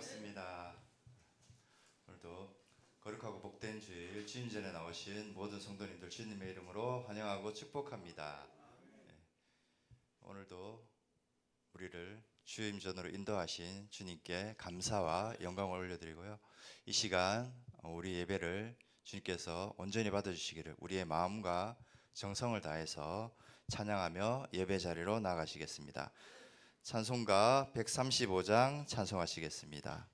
반갑습니다. 오늘도 거룩하고 복된 주일 주님 전에 나오신 모든 성도님들 주님의 이름으로 환영하고 축복합니다. 오늘도 우리를 주님 전으로 인도하신 주님께 감사와 영광을 올려드리고요. 이 시간 우리 예배를 주님께서 온전히 받아주시기를 우리의 마음과 정성을 다해서 찬양하며 예배 자리로 나가시겠습니다. 찬송가 135장 찬송하시겠습니다.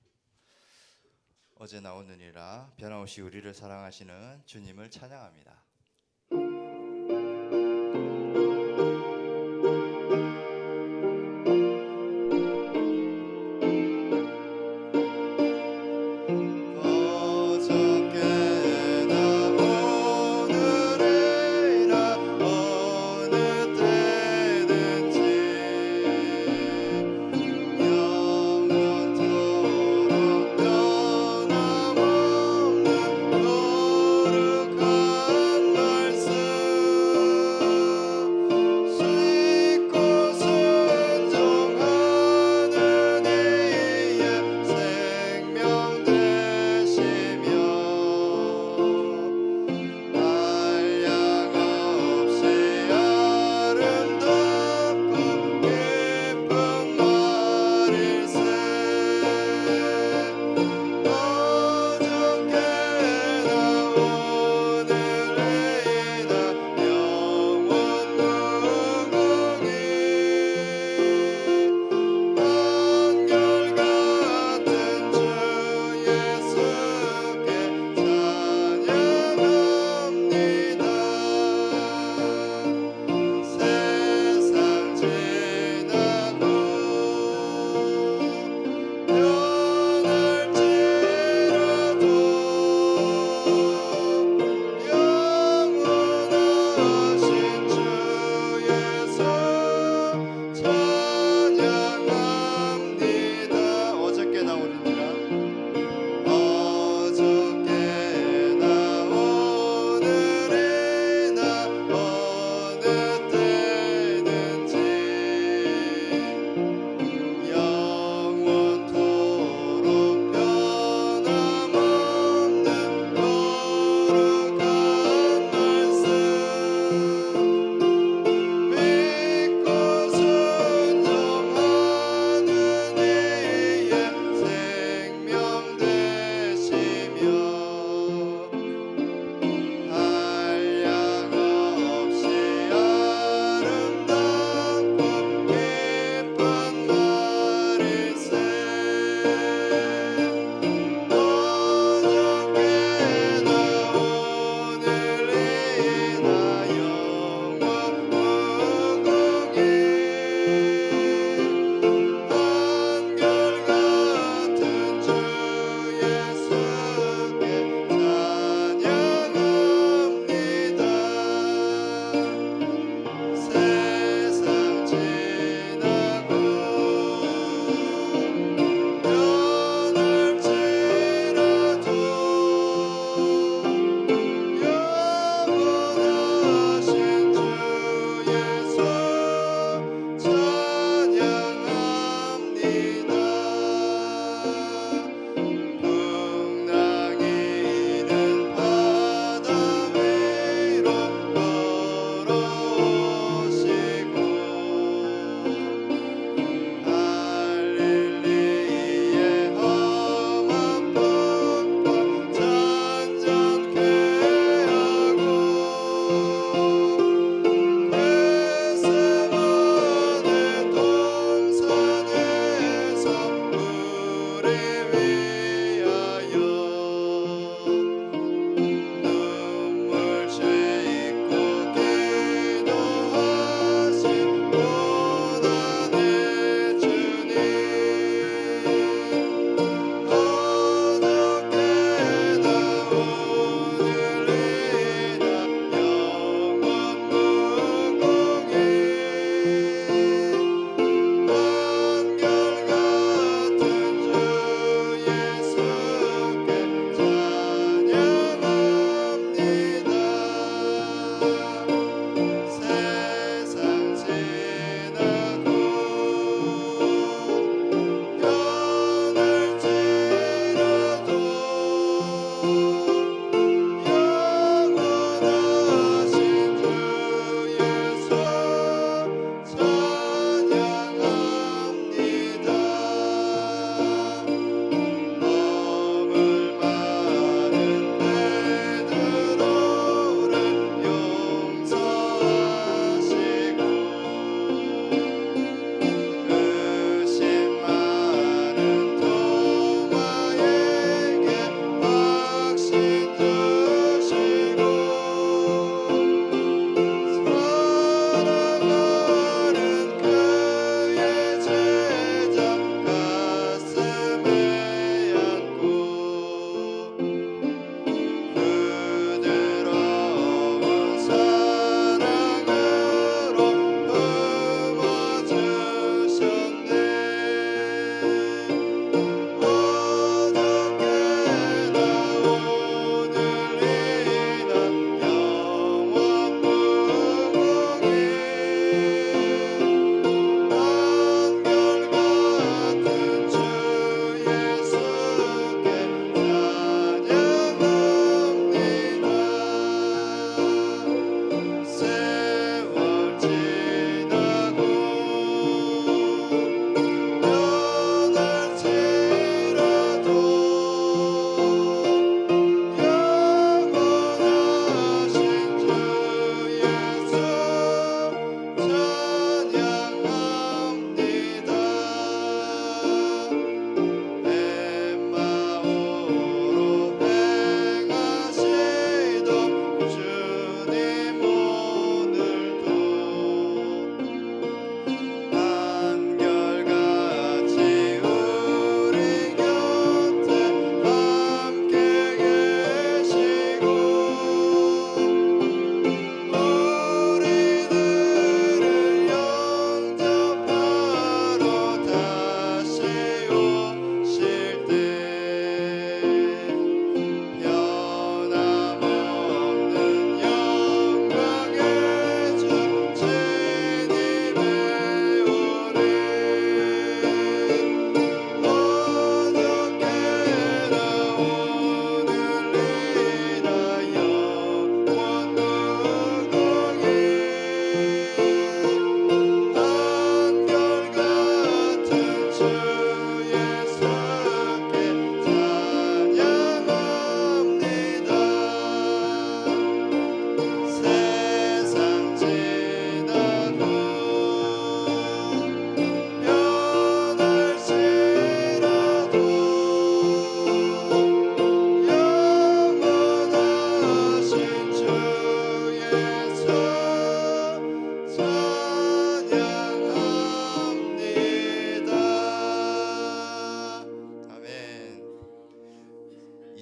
어제 나오느니라 변함없이 우리를 사랑하시는 주님을 찬양합니다.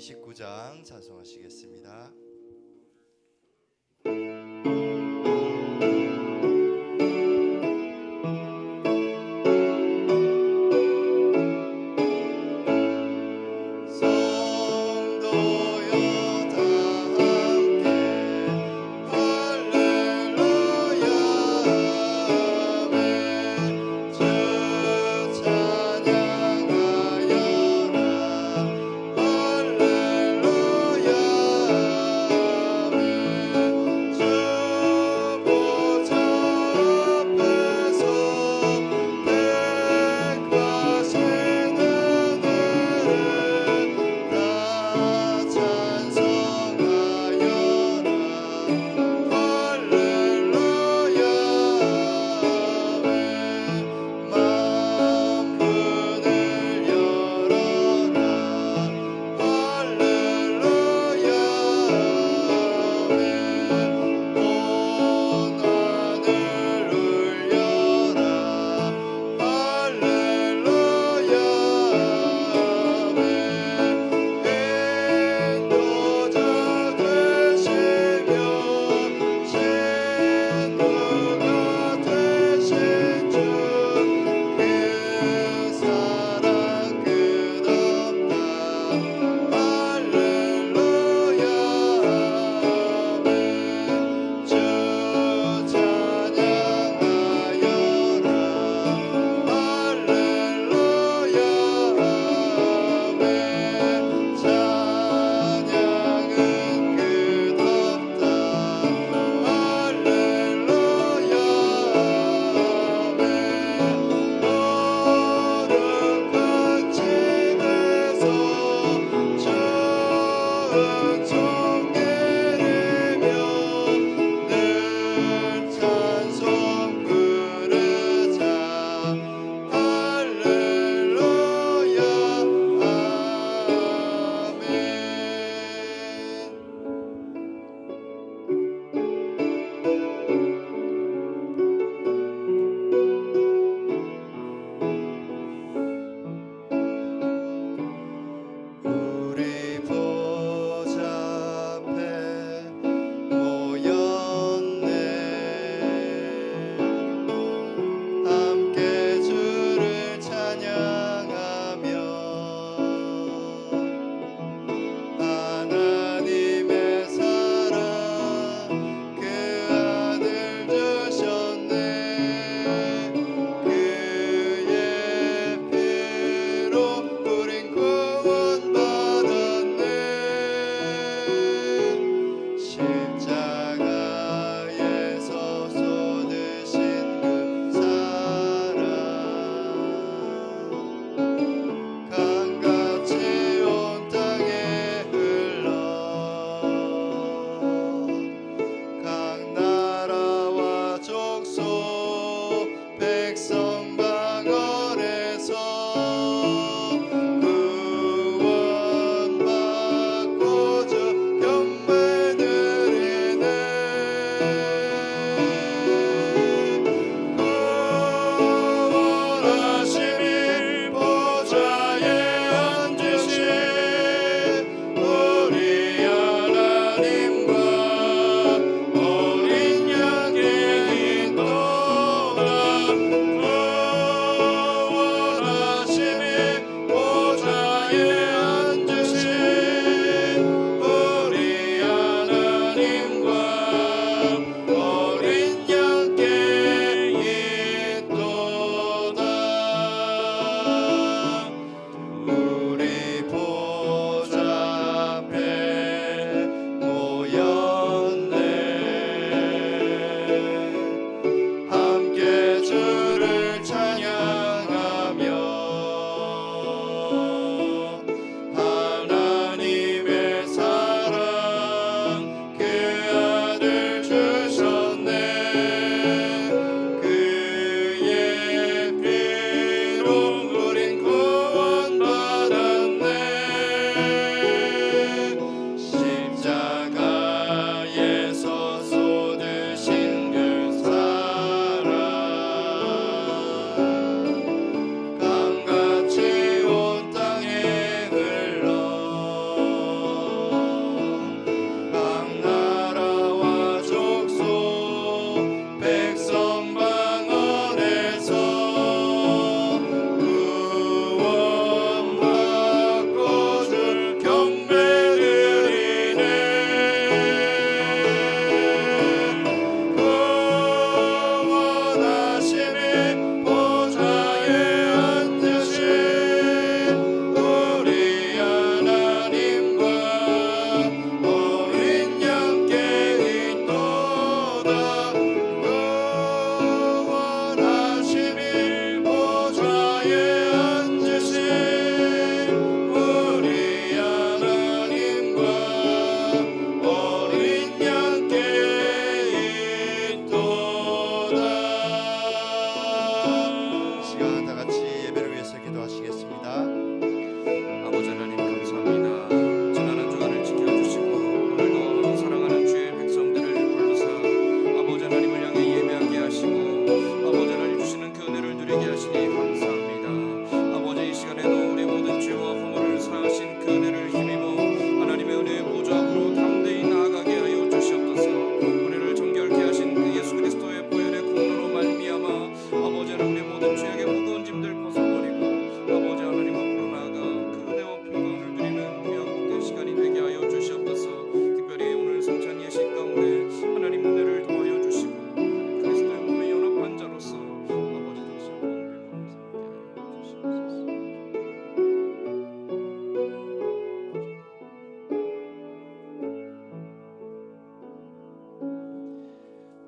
29장 찬송하시겠습니다.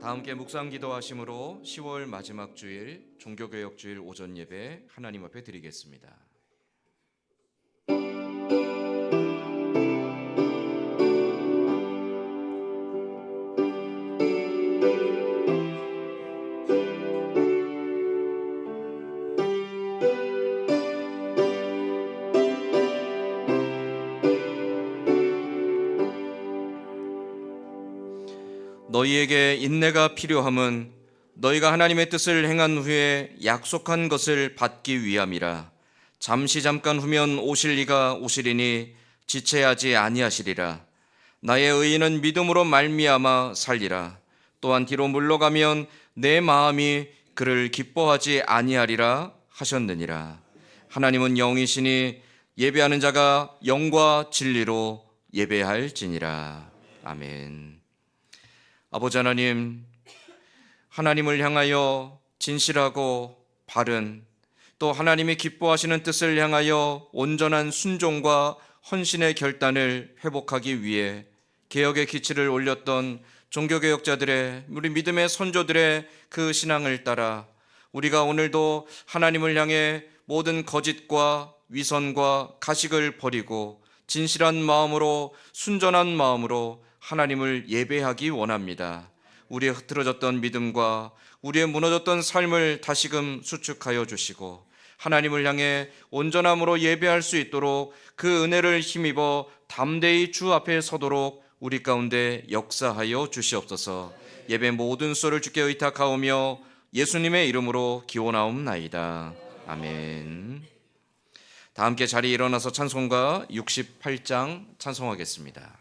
다 함께 묵상 기도하심으로 10월 마지막 주일 종교개혁주일 오전 예배 하나님 앞에 드리겠습니다. 너희에게 인내가 필요함은 너희가 하나님의 뜻을 행한 후에 약속한 것을 받기 위함이라. 잠시 잠깐 후면 오실 이가 오시리니 지체하지 아니하시리라. 나의 의인은 믿음으로 말미암아 살리라. 또한 뒤로 물러가면 내 마음이 그를 기뻐하지 아니하리라 하셨느니라. 하나님은 영이시니 예배하는 자가 영과 진리로 예배할지니라. 아멘. 아버지 하나님, 하나님을 향하여 진실하고 바른 또 하나님이 기뻐하시는 뜻을 향하여 온전한 순종과 헌신의 결단을 회복하기 위해 개혁의 기치를 올렸던 종교개혁자들의, 우리 믿음의 선조들의 그 신앙을 따라 우리가 오늘도 하나님을 향해 모든 거짓과 위선과 가식을 버리고 진실한 마음으로, 순전한 마음으로 하나님을 예배하기 원합니다. 우리의 흐트러졌던 믿음과 우리의 무너졌던 삶을 다시금 수축하여 주시고 하나님을 향해 온전함으로 예배할 수 있도록 그 은혜를 힘입어 담대히 주 앞에 서도록 우리 가운데 역사하여 주시옵소서. 예배 모든 수를 주께 의탁하오며 예수님의 이름으로 기원하옵나이다. 아멘. 다 함께 자리에 일어나서 찬송가 68장 찬송하겠습니다.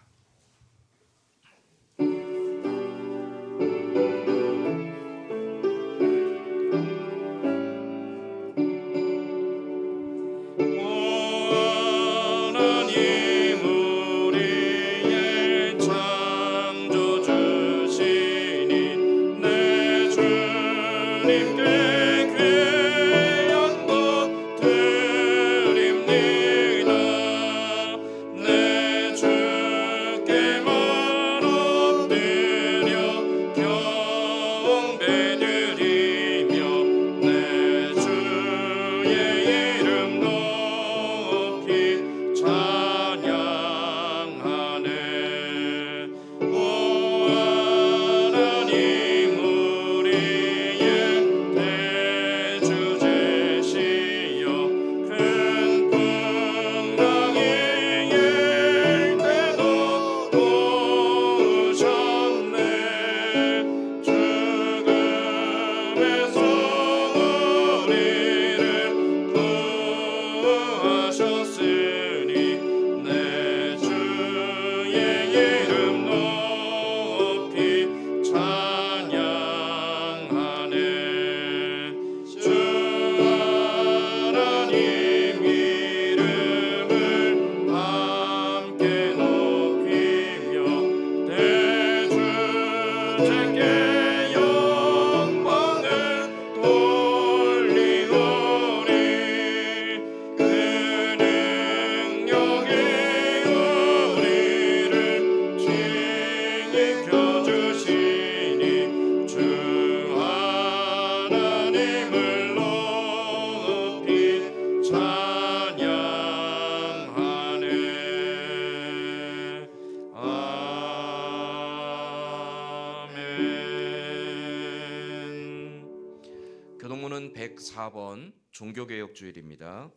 교동문은 104번 종교개혁주일입니다.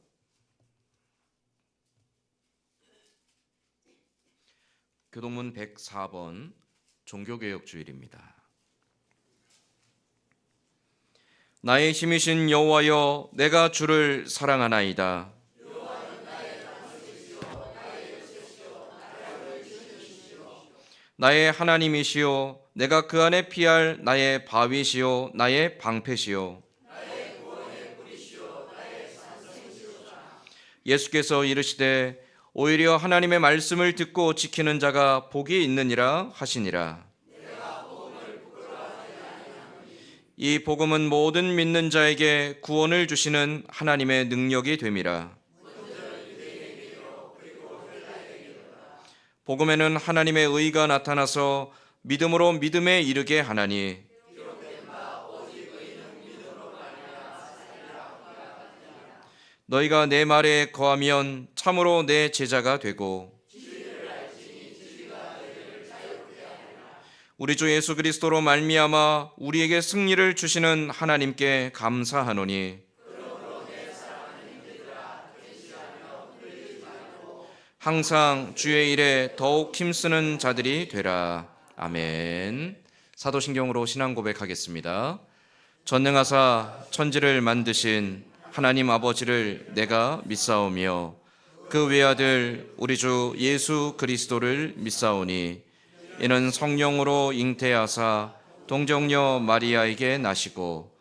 교동문 104번 종교개혁주일입니다. 나의 힘이신 여호와여, 내가 주를 사랑하나이다. 나의 하나님이시요, 내가 그 안에 피할 나의 바위시요 나의 방패시요. 예수께서 이르시되 오히려 하나님의 말씀을 듣고 지키는 자가 복이 있느니라 하시니라. 이 복음은 모든 믿는 자에게 구원을 주시는 하나님의 능력이 됨이라. 복음에는 하나님의 의가 나타나서 믿음으로 믿음에 이르게 하나니 너희가 내 말에 거하면 참으로 내 제자가 되고 우리 주 예수 그리스도로 말미암아 우리에게 승리를 주시는 하나님께 감사하노니 항상 주의 일에 더욱 힘쓰는 자들이 되라. 아멘. 사도신경으로 신앙 고백하겠습니다. 전능하사 천지를 만드신 하나님 아버지를 내가 믿사오며 그 외아들 우리 주 예수 그리스도를 믿사오니 이는 성령으로 잉태하사 동정녀 마리아에게 나시고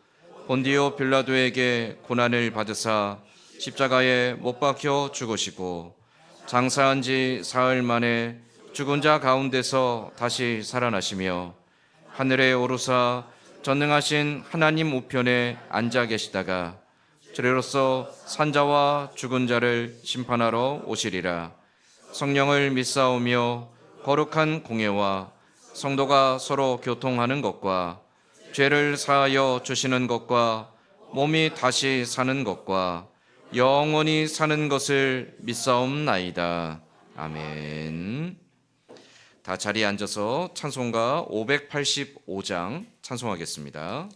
본디오 빌라도에게 고난을 받으사 십자가에 못 박혀 죽으시고 장사한 지 사흘 만에 죽은 자 가운데서 다시 살아나시며 하늘에 오르사 전능하신 하나님 우편에 앉아 계시다가 주례로서 산자와 죽은 자를 심판하러 오시리라. 성령을 믿사오며 거룩한 공예와 성도가 서로 교통하는 것과 죄를 사하여 주시는 것과 몸이 다시 사는 것과 영원히 사는 것을 믿사옵나이다. 아멘. 다 자리에 앉아서 찬송가 585장 찬송하겠습니다.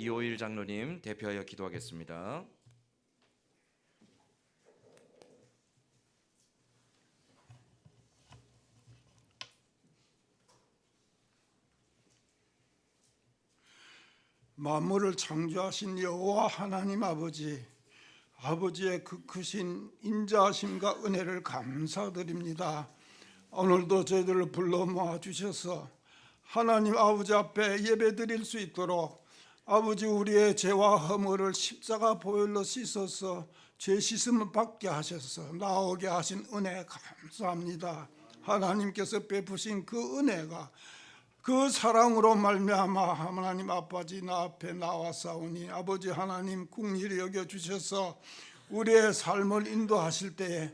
이호일 장로님 대표하여 기도하겠습니다. 만물을 창조하신 여호와 하나님 아버지의 그 크신 인자하심과 은혜를 감사드립니다. 오늘도 저희들을 불러 모아 주셔서 하나님 아버지 앞에 예배드릴 수 있도록 아버지 우리의 죄와 허물을 십자가 보혈로 씻어서 죄 씻음을 받게 하셔서 나오게 하신 은혜 감사합니다. 하나님께서 베푸신 그 은혜가 그 사랑으로 말미암아 하나님 아버지 나 앞에 나와사오니 아버지 하나님 긍휼히 여겨주셔서 우리의 삶을 인도하실 때에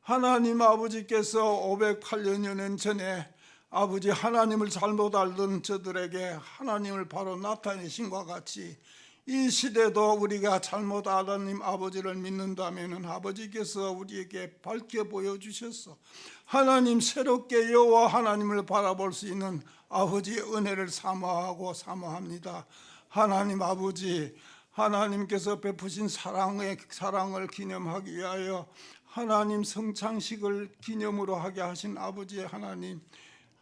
하나님 아버지께서 508년 전에 아버지 하나님을 잘못 알던 저들에게 하나님을 바로 나타내신과 같이 이 시대도 우리가 잘못 하나님 아버지를 믿는다면 아버지께서 우리에게 밝혀 보여주셔서 하나님 새롭게 여호와 하나님을 바라볼 수 있는 아버지의 은혜를 사모합니다. 하나님 아버지 하나님께서 베푸신 사랑을 기념하기 위하여 하나님 성창식을 기념으로 하게 하신 아버지 하나님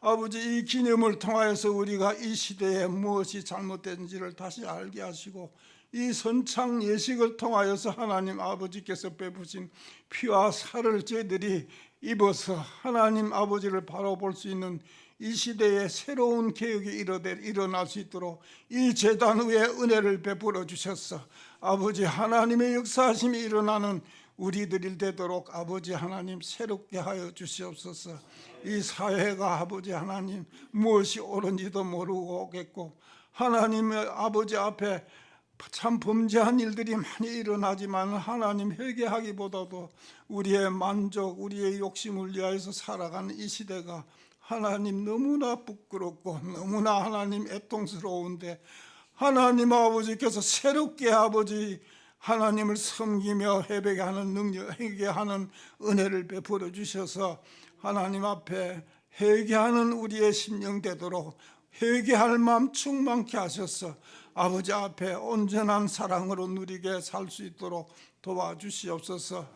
아버지 이 기념을 통하여서 우리가 이 시대에 무엇이 잘못된지를 다시 알게 하시고 이 선창 예식을 통하여서 하나님 아버지께서 베푸신 피와 살을 저희들이 입어서 하나님 아버지를 바라볼 수 있는 이 시대에 새로운 개혁이 일어날 수 있도록 이 제단 위에 은혜를 베풀어 주셨어 아버지 하나님의 역사하심이 일어나는 우리들이 되도록 아버지 하나님 새롭게 하여 주시옵소서. 이 사회가 아버지 하나님 무엇이 옳은지도 모르겠고 하나님의 아버지 앞에 참 범죄한 일들이 많이 일어나지만 하나님 회개하기보다도 우리의 만족 우리의 욕심을 위하여서 살아가는 이 시대가 하나님 너무나 부끄럽고 너무나 하나님 애통스러운데 하나님 아버지께서 새롭게 아버지 하나님을 섬기며 회개하는 능력, 회개하는 은혜를 베풀어 주셔서 하나님 앞에 회개하는 우리의 심령 되도록 회개할 마음 충만케 하셔서 아버지 앞에 온전한 사랑으로 누리게 살 수 있도록 도와주시옵소서.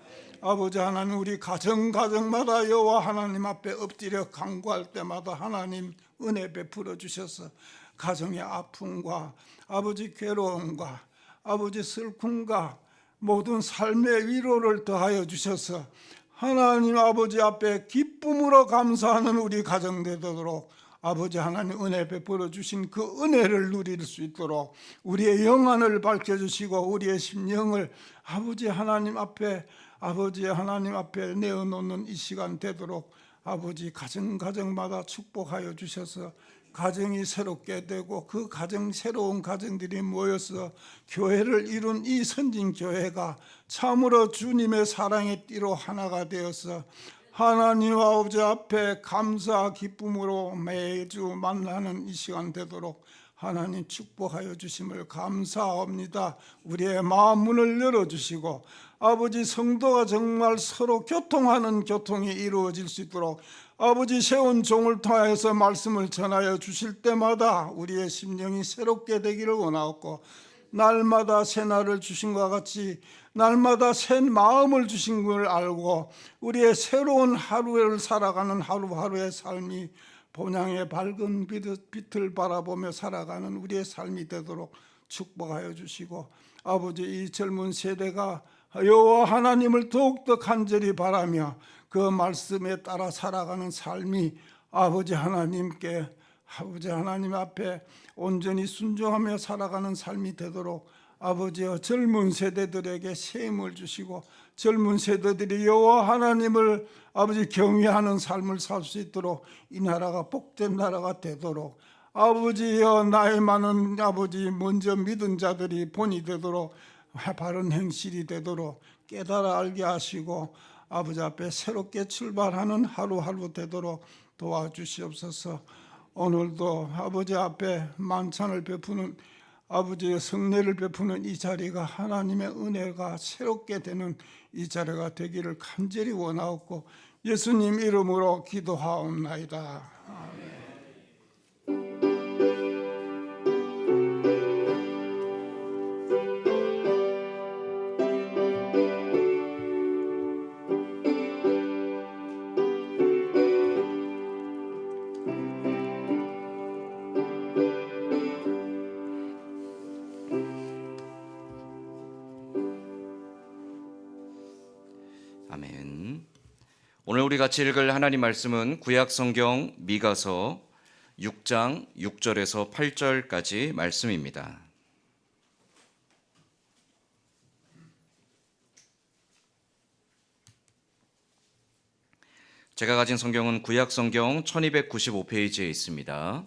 아버지 하나님 우리 가정마다 여호와 하나님 앞에 엎드려 간구할 때마다 하나님 은혜 베풀어 주셔서 가정의 아픔과 아버지 괴로움과 아버지 슬픔과 모든 삶의 위로를 더하여 주셔서 하나님 아버지 앞에 기쁨으로 감사하는 우리 가정 되도록 아버지 하나님 은혜 베풀어 주신 그 은혜를 누릴 수 있도록 우리의 영안을 밝혀주시고 우리의 심령을 아버지 하나님 앞에 내어놓는 이 시간 되도록 아버지 가정마다 축복하여 주셔서 가정이 새롭게 되고 그 새로운 가정들이 모여서 교회를 이룬 이 선진교회가 참으로 주님의 사랑의 띠로 하나가 되어서 하나님 아버지 앞에 감사 기쁨으로 매주 만나는 이 시간 되도록 하나님 축복하여 주심을 감사합니다. 우리의 마음 문을 열어주시고 아버지 성도가 정말 서로 교통하는 교통이 이루어질 수 있도록 아버지 세운 종을 통하여서 말씀을 전하여 주실 때마다 우리의 심령이 새롭게 되기를 원하옵고 날마다 새 날을 주신 것과 같이 날마다 새 마음을 주신 걸 알고 우리의 새로운 하루를 살아가는 하루하루의 삶이 본향의 밝은 빛을 바라보며 살아가는 우리의 삶이 되도록 축복하여 주시고 아버지 이 젊은 세대가 여호와 하나님을 더욱더 간절히 바라며 그 말씀에 따라 살아가는 삶이 아버지 하나님 앞에 온전히 순종하며 살아가는 삶이 되도록 아버지여 젊은 세대들에게 새 힘을 주시고 젊은 세대들이 여호와 하나님을 아버지 경외하는 삶을 살 수 있도록 이 나라가 복된 나라가 되도록 아버지여 나이 많은 아버지 먼저 믿은 자들이 본이 되도록 바른 행실이 되도록 깨달아 알게 하시고 아버지 앞에 새롭게 출발하는 하루하루 되도록 도와주시옵소서. 오늘도 아버지 앞에 만찬을 베푸는 아버지의 성례를 베푸는 이 자리가 하나님의 은혜가 새롭게 되는 이 자리가 되기를 간절히 원하옵고 예수님 이름으로 기도하옵나이다. 아멘. 아멘. 오늘 우리 같이 읽을 하나님 말씀은 구약 성경 미가서 6장 6절에서 8절까지 말씀입니다. 제가 가진 성경은 구약 성경 1295페이지에 있습니다.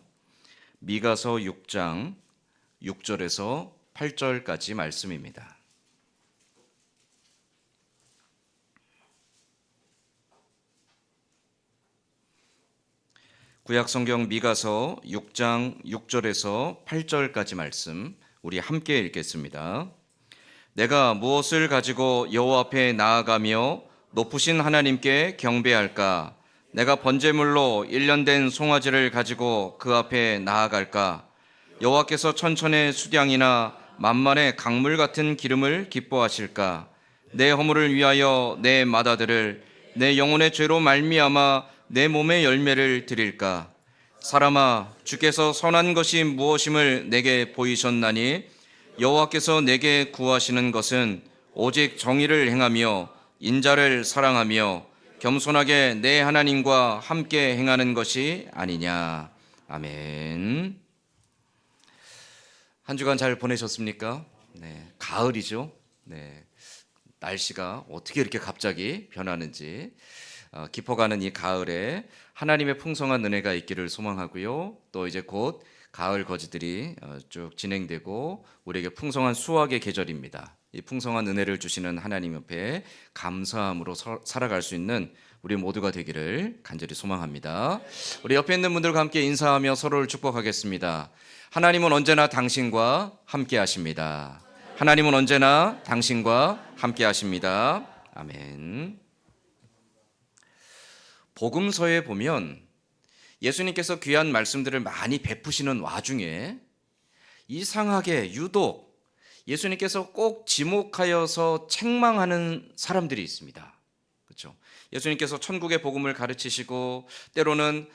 미가서 6장 6절에서 8절까지 말씀입니다. 구약 성경 미가서 6장 6절에서 8절까지 말씀 우리 함께 읽겠습니다. 내가 무엇을 가지고 여호와 앞에 나아가며 높으신 하나님께 경배할까? 내가 번제물로 1년 된 송아지를 가지고 그 앞에 나아갈까? 여호와께서 천천의 수량이나 만만의 강물 같은 기름을 기뻐하실까? 내 허물을 위하여 내 맏아들을 내 영혼의 죄로 말미암아 내 몸의 열매를 드릴까? 사람아, 주께서 선한 것이 무엇임을 내게 보이셨나니 여호와께서 내게 구하시는 것은 오직 정의를 행하며 인자를 사랑하며 겸손하게 내 하나님과 함께 행하는 것이 아니냐. 아멘. 한 주간 잘 보내셨습니까? 네, 가을이죠. 네, 날씨가 어떻게 이렇게 갑자기 변하는지 깊어가는 이 가을에 하나님의 풍성한 은혜가 있기를 소망하고요. 또 이제 곧 가을 거지들이 쭉 진행되고 우리에게 풍성한 수확의 계절입니다. 이 풍성한 은혜를 주시는 하나님 옆에 감사함으로 살아갈 수 있는 우리 모두가 되기를 간절히 소망합니다. 우리 옆에 있는 분들과 함께 인사하며 서로를 축복하겠습니다. 하나님은 언제나 당신과 함께 하십니다. 하나님은 언제나 당신과 함께 하십니다. 아멘. 복음서에 보면 예수님께서 귀한 말씀들을 많이 베푸시는 와중에 이상하게 유독 예수님께서 꼭 지목하여서 책망하는 사람들이 있습니다. 그렇죠? 예수님께서 천국의 복음을 가르치시고 때로는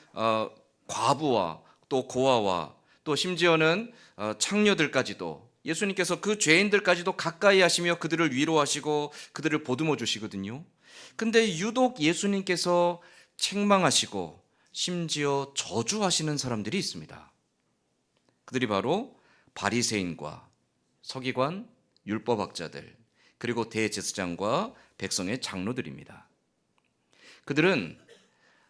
과부와 또 고아와 또 심지어는 창녀들까지도 예수님께서 그 죄인들까지도 가까이 하시며 그들을 위로하시고 그들을 보듬어 주시거든요. 근데 유독 예수님께서 책망하시고 심지어 저주하시는 사람들이 있습니다. 그들이 바로 바리새인과 서기관, 율법학자들, 그리고 대제사장과 백성의 장로들입니다. 그들은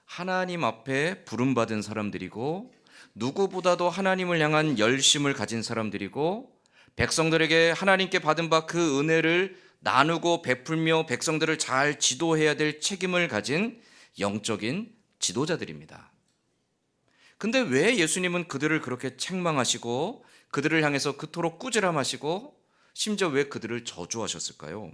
하나님 앞에 부름받은 사람들이고 누구보다도 하나님을 향한 열심을 가진 사람들이고 백성들에게 하나님께 받은 바 그 은혜를 나누고 베풀며 백성들을 잘 지도해야 될 책임을 가진 영적인 지도자들입니다. 근데 왜 예수님은 그들을 그렇게 책망하시고 그들을 향해서 그토록 꾸지람하시고 심지어 왜 그들을 저주하셨을까요?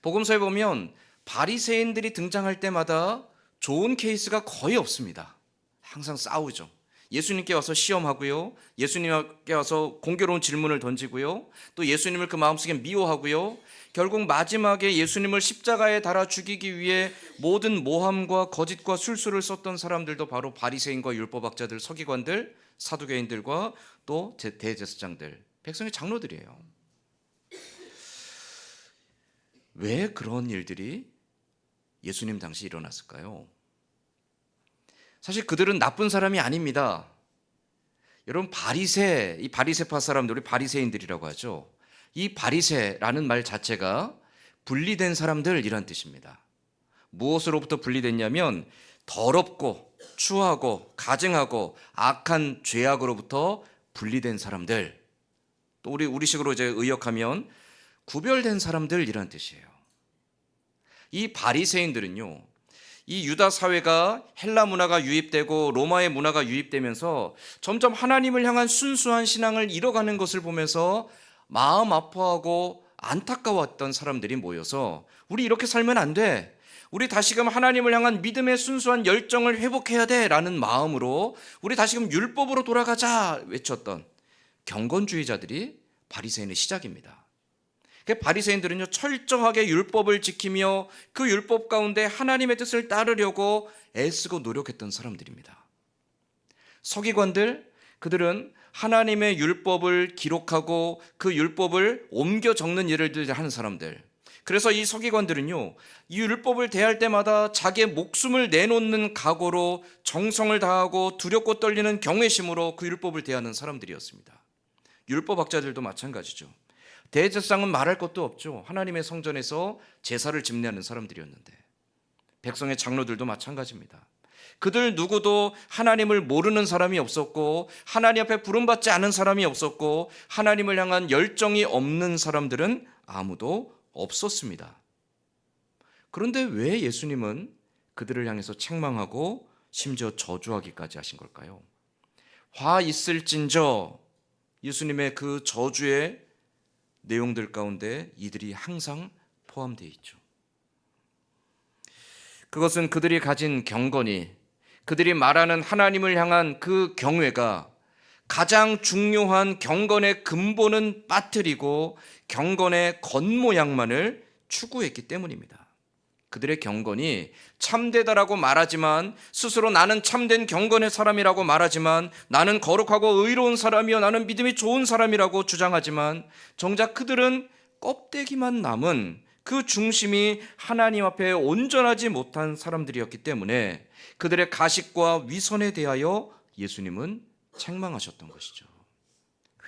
복음서에 보면 바리새인들이 등장할 때마다 좋은 케이스가 거의 없습니다. 항상 싸우죠. 예수님께 와서 시험하고요. 예수님께 와서 공교로운 질문을 던지고요. 또 예수님을 그 마음속에 미워하고요. 결국 마지막에 예수님을 십자가에 달아 죽이기 위해 모든 모함과 거짓과 술수를 썼던 사람들도 바로 바리새인과 율법학자들, 서기관들, 사두개인들과 또 대제사장들, 백성의 장로들이에요. 왜 그런 일들이 예수님 당시 일어났을까요? 사실 그들은 나쁜 사람이 아닙니다. 여러분 이 바리새파 사람들, 우리 바리새인들이라고 하죠. 이 바리새라는 말 자체가 분리된 사람들이란 뜻입니다. 무엇으로부터 분리됐냐면 더럽고 추하고 가증하고 악한 죄악으로부터 분리된 사람들. 또 우리식으로 이제 의역하면 구별된 사람들이란 뜻이에요. 이 바리새인들은요. 이 유다 사회가 헬라 문화가 유입되고 로마의 문화가 유입되면서 점점 하나님을 향한 순수한 신앙을 잃어가는 것을 보면서 마음 아파하고 안타까웠던 사람들이 모여서 우리 이렇게 살면 안 돼. 우리 다시금 하나님을 향한 믿음의 순수한 열정을 회복해야 돼 라는 마음으로 우리 다시금 율법으로 돌아가자 외쳤던 경건주의자들이 바리새인의 시작입니다. 바리새인들은요 철저하게 율법을 지키며 그 율법 가운데 하나님의 뜻을 따르려고 애쓰고 노력했던 사람들입니다. 서기관들, 그들은 하나님의 율법을 기록하고 그 율법을 옮겨 적는 일을 하는 사람들, 그래서 이 서기관들은요, 이 율법을 대할 때마다 자기의 목숨을 내놓는 각오로 정성을 다하고 두렵고 떨리는 경외심으로 그 율법을 대하는 사람들이었습니다. 율법학자들도 마찬가지죠. 대제사장은 말할 것도 없죠. 하나님의 성전에서 제사를 집례하는 사람들이었는데, 백성의 장로들도 마찬가지입니다. 그들 누구도 하나님을 모르는 사람이 없었고, 하나님 앞에 부름받지 않은 사람이 없었고, 하나님을 향한 열정이 없는 사람들은 아무도 없었습니다. 그런데 왜 예수님은 그들을 향해서 책망하고 심지어 저주하기까지 하신 걸까요? 화 있을진저, 예수님의 그 저주의 내용들 가운데 이들이 항상 포함되어 있죠. 그것은 그들이 가진 경건이, 그들이 말하는 하나님을 향한 그 경외가 가장 중요한 경건의 근본은 빠뜨리고 경건의 겉모양만을 추구했기 때문입니다. 그들의 경건이 참되다라고 말하지만, 스스로 나는 참된 경건의 사람이라고 말하지만, 나는 거룩하고 의로운 사람이요, 나는 믿음이 좋은 사람이라고 주장하지만, 정작 그들은 껍데기만 남은 그 중심이 하나님 앞에 온전하지 못한 사람들이었기 때문에 그들의 가식과 위선에 대하여 예수님은 책망하셨던 것이죠.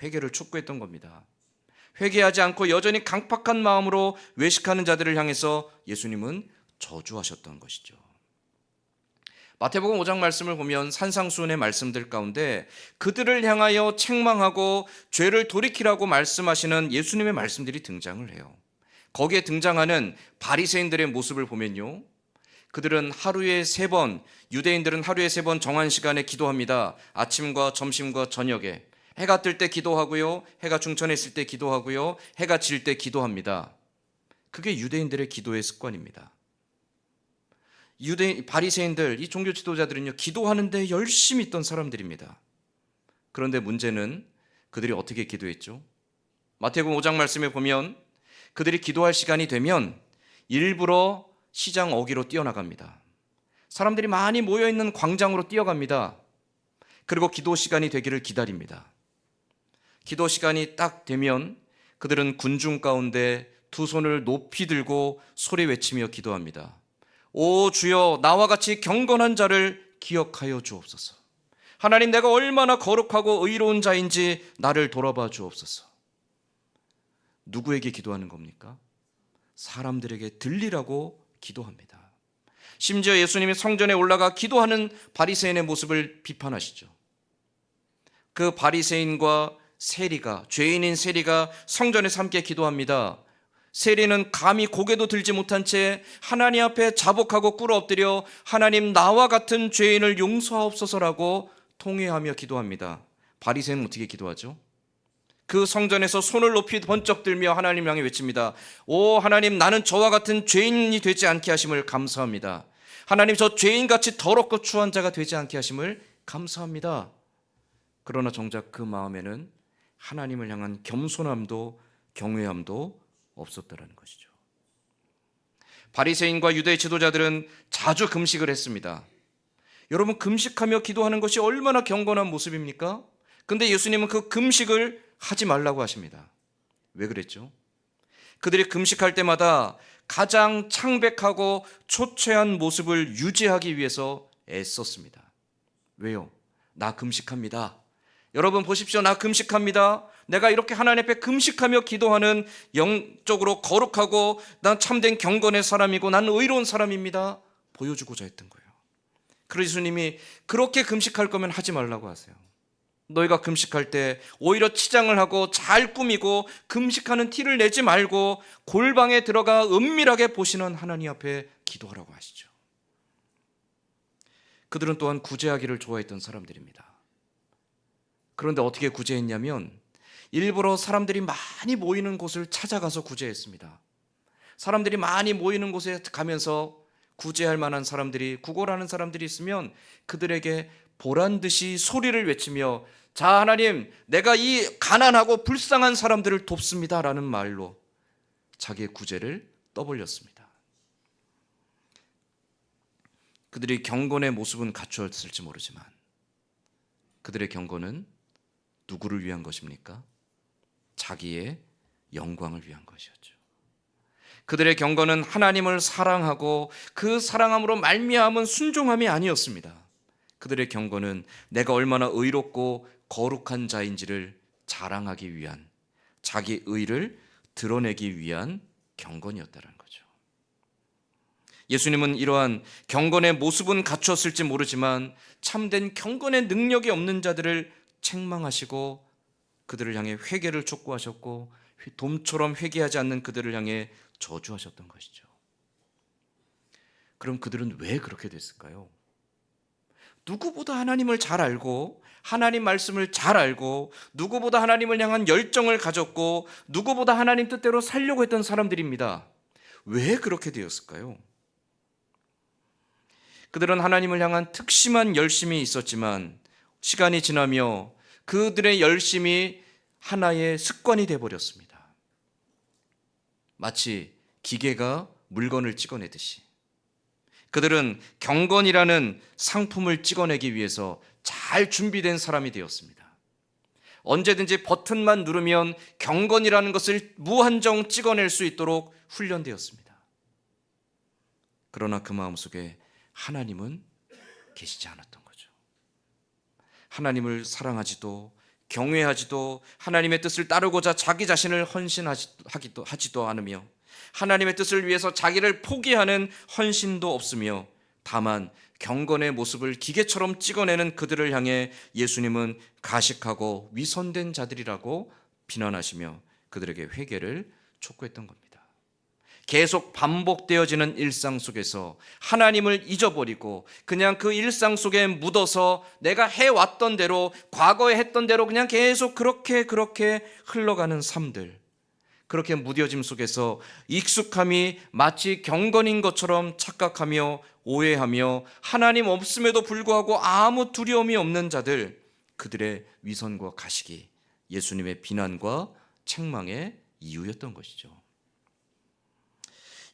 회개를 촉구했던 겁니다. 회개하지 않고 여전히 강팍한 마음으로 외식하는 자들을 향해서 예수님은 저주하셨던 것이죠. 마태복음 5장 말씀을 보면 산상수훈의 말씀들 가운데 그들을 향하여 책망하고 죄를 돌이키라고 말씀하시는 예수님의 말씀들이 등장을 해요. 거기에 등장하는 바리새인들의 모습을 보면요, 그들은 하루에 3번, 유대인들은 하루에 3번 정한 시간에 기도합니다. 아침과 점심과 저녁에. 해가 뜰 때 기도하고요, 해가 중천했을 때 기도하고요, 해가 질 때 기도합니다. 그게 유대인들의 기도의 습관입니다. 바리새인들, 이 종교 지도자들은요, 기도하는데 열심히 있던 사람들입니다. 그런데 문제는 그들이 어떻게 기도했죠? 마태복음 5장 말씀에 보면 그들이 기도할 시간이 되면 일부러 시장 어귀로 뛰어나갑니다. 사람들이 많이 모여있는 광장으로 뛰어갑니다. 그리고 기도 시간이 되기를 기다립니다. 기도 시간이 딱 되면 그들은 군중 가운데 두 손을 높이 들고 소리 외치며 기도합니다. 오 주여, 나와 같이 경건한 자를 기억하여 주옵소서. 하나님, 내가 얼마나 거룩하고 의로운 자인지 나를 돌아봐 주옵소서. 누구에게 기도하는 겁니까? 사람들에게 들리라고 기도합니다. 심지어 예수님이 성전에 올라가 기도하는 바리새인의 모습을 비판하시죠. 그 바리새인과 세리가, 죄인인 세리가 성전에서 함께 기도합니다. 세리는 감히 고개도 들지 못한 채 하나님 앞에 자복하고 꿇어 엎드려 하나님, 나와 같은 죄인을 용서하옵소서라고 통회하며 기도합니다. 바리새인은 어떻게 기도하죠? 그 성전에서 손을 높이 번쩍 들며 하나님 향해 외칩니다. 오 하나님, 나는 저와 같은 죄인이 되지 않게 하심을 감사합니다. 하나님, 저 죄인같이 더럽고 추한 자가 되지 않게 하심을 감사합니다. 그러나 정작 그 마음에는 하나님을 향한 겸손함도 경외함도 없었다라는 것이죠. 바리새인과 유대 지도자들은 자주 금식을 했습니다. 여러분, 금식하며 기도하는 것이 얼마나 경건한 모습입니까? 근데 예수님은 그 금식을 하지 말라고 하십니다. 왜 그랬죠? 그들이 금식할 때마다 가장 창백하고 초췌한 모습을 유지하기 위해서 애썼습니다. 왜요? 나 금식합니다. 여러분 보십시오. 나 금식합니다. 내가 이렇게 하나님 앞에 금식하며 기도하는 영적으로 거룩하고 난 참된 경건의 사람이고 난 의로운 사람입니다. 보여주고자 했던 거예요. 그래서 예수님이 그렇게 금식할 거면 하지 말라고 하세요. 너희가 금식할 때 오히려 치장을 하고 잘 꾸미고 금식하는 티를 내지 말고 골방에 들어가 은밀하게 보시는 하나님 앞에 기도하라고 하시죠. 그들은 또한 구제하기를 좋아했던 사람들입니다. 그런데 어떻게 구제했냐면 일부러 사람들이 많이 모이는 곳을 찾아가서 구제했습니다. 사람들이 많이 모이는 곳에 가면서 구제할 만한 사람들이, 구걸하는 사람들이 있으면 그들에게 보란듯이 소리를 외치며, 자 하나님, 내가 이 가난하고 불쌍한 사람들을 돕습니다 라는 말로 자기의 구제를 떠벌렸습니다. 그들이 경건의 모습은 갖추었을지 모르지만 그들의 경건은 누구를 위한 것입니까? 자기의 영광을 위한 것이었죠. 그들의 경건은 하나님을 사랑하고 그 사랑함으로 말미암은 순종함이 아니었습니다. 그들의 경건은 내가 얼마나 의롭고 거룩한 자인지를 자랑하기 위한, 자기 의를 드러내기 위한 경건이었다는 거죠. 예수님은 이러한 경건의 모습은 갖추었을지 모르지만 참된 경건의 능력이 없는 자들을 책망하시고 그들을 향해 회개를 촉구하셨고 돔처럼 회개하지 않는 그들을 향해 저주하셨던 것이죠. 그럼 그들은 왜 그렇게 됐을까요? 누구보다 하나님을 잘 알고 하나님 말씀을 잘 알고 누구보다 하나님을 향한 열정을 가졌고 누구보다 하나님 뜻대로 살려고 했던 사람들입니다. 왜 그렇게 되었을까요? 그들은 하나님을 향한 특심한 열심이 있었지만 시간이 지나며 그들의 열심이 하나의 습관이 되어버렸습니다. 마치 기계가 물건을 찍어내듯이 그들은 경건이라는 상품을 찍어내기 위해서 잘 준비된 사람이 되었습니다. 언제든지 버튼만 누르면 경건이라는 것을 무한정 찍어낼 수 있도록 훈련되었습니다. 그러나 그 마음속에 하나님은 계시지 않았던 거죠. 하나님을 사랑하지도 경외하지도 하나님의 뜻을 따르고자 자기 자신을 헌신하지도 않으며 하나님의 뜻을 위해서 자기를 포기하는 헌신도 없으며 다만 경건의 모습을 기계처럼 찍어내는 그들을 향해 예수님은 가식하고 위선된 자들이라고 비난하시며 그들에게 회개를 촉구했던 겁니다. 계속 반복되어지는 일상 속에서 하나님을 잊어버리고 그냥 그 일상 속에 묻어서 내가 해왔던 대로 과거에 했던 대로 그냥 계속 그렇게 흘러가는 삶들, 그렇게 무뎌짐 속에서 익숙함이 마치 경건인 것처럼 착각하며 오해하며 하나님 없음에도 불구하고 아무 두려움이 없는 자들, 그들의 위선과 가식이 예수님의 비난과 책망의 이유였던 것이죠.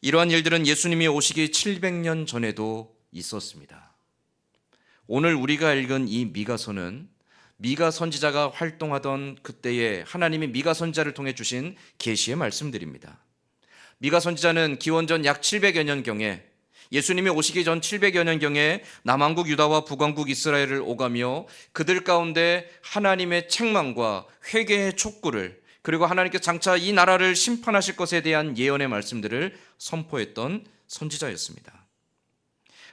이러한 일들은 예수님이 오시기 700년 전에도 있었습니다. 오늘 우리가 읽은 이 미가서는 미가 선지자가 활동하던 그때에 하나님이 미가 선지자를 통해 주신 계시의 말씀들입니다. 미가 선지자는 기원전 약 700여 년경에 예수님이 오시기 전 700여 년경에 남왕국 유다와 북왕국 이스라엘을 오가며 그들 가운데 하나님의 책망과 회개의 촉구를 그리고 하나님께서 장차 이 나라를 심판하실 것에 대한 예언의 말씀들을 선포했던 선지자였습니다.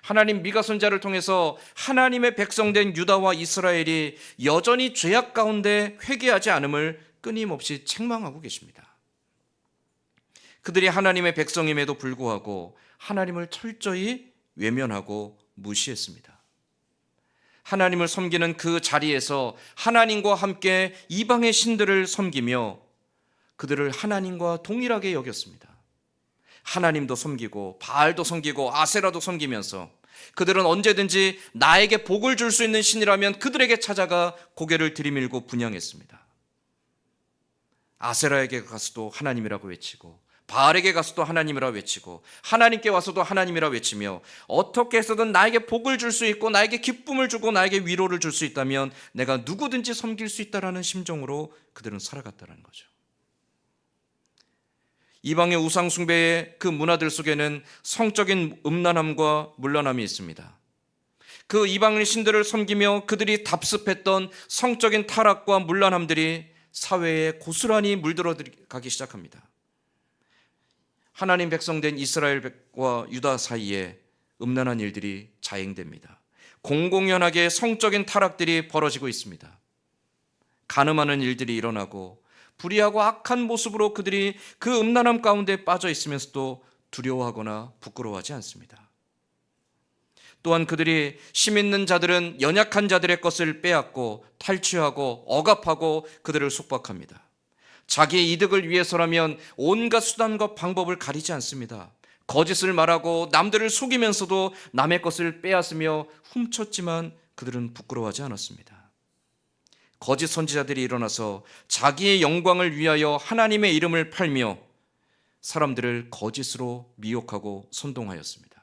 하나님 미가 선지자를 통해서 하나님의 백성된 유다와 이스라엘이 여전히 죄악 가운데 회개하지 않음을 끊임없이 책망하고 계십니다. 그들이 하나님의 백성임에도 불구하고 하나님을 철저히 외면하고 무시했습니다. 하나님을 섬기는 그 자리에서 하나님과 함께 이방의 신들을 섬기며 그들을 하나님과 동일하게 여겼습니다. 하나님도 섬기고 바알도 섬기고 아세라도 섬기면서 그들은 언제든지 나에게 복을 줄 수 있는 신이라면 그들에게 찾아가 고개를 들이밀고 분향했습니다. 아세라에게 가서도 하나님이라고 외치고 바알에게 가서도 하나님이라 외치고 하나님께 와서도 하나님이라 외치며 어떻게 해서든 나에게 복을 줄 수 있고 나에게 기쁨을 주고 나에게 위로를 줄 수 있다면 내가 누구든지 섬길 수 있다라는 심정으로 그들은 살아갔다는 거죠. 이방의 우상 숭배의 그 문화들 속에는 성적인 음란함과 문란함이 있습니다. 그 이방의 신들을 섬기며 그들이 답습했던 성적인 타락과 문란함들이 사회에 고스란히 물들어가기 시작합니다. 하나님 백성된 이스라엘과 유다 사이에 음란한 일들이 자행됩니다. 공공연하게 성적인 타락들이 벌어지고 있습니다. 간음하는 일들이 일어나고 불의하고 악한 모습으로 그들이 그 음란함 가운데 빠져 있으면서도 두려워하거나 부끄러워하지 않습니다. 또한 그들이 심 있는 자들은 연약한 자들의 것을 빼앗고 탈취하고 억압하고 그들을 속박합니다. 자기의 이득을 위해서라면 온갖 수단과 방법을 가리지 않습니다. 거짓을 말하고 남들을 속이면서도 남의 것을 빼앗으며 훔쳤지만 그들은 부끄러워하지 않았습니다. 거짓 선지자들이 일어나서 자기의 영광을 위하여 하나님의 이름을 팔며 사람들을 거짓으로 미혹하고 선동하였습니다.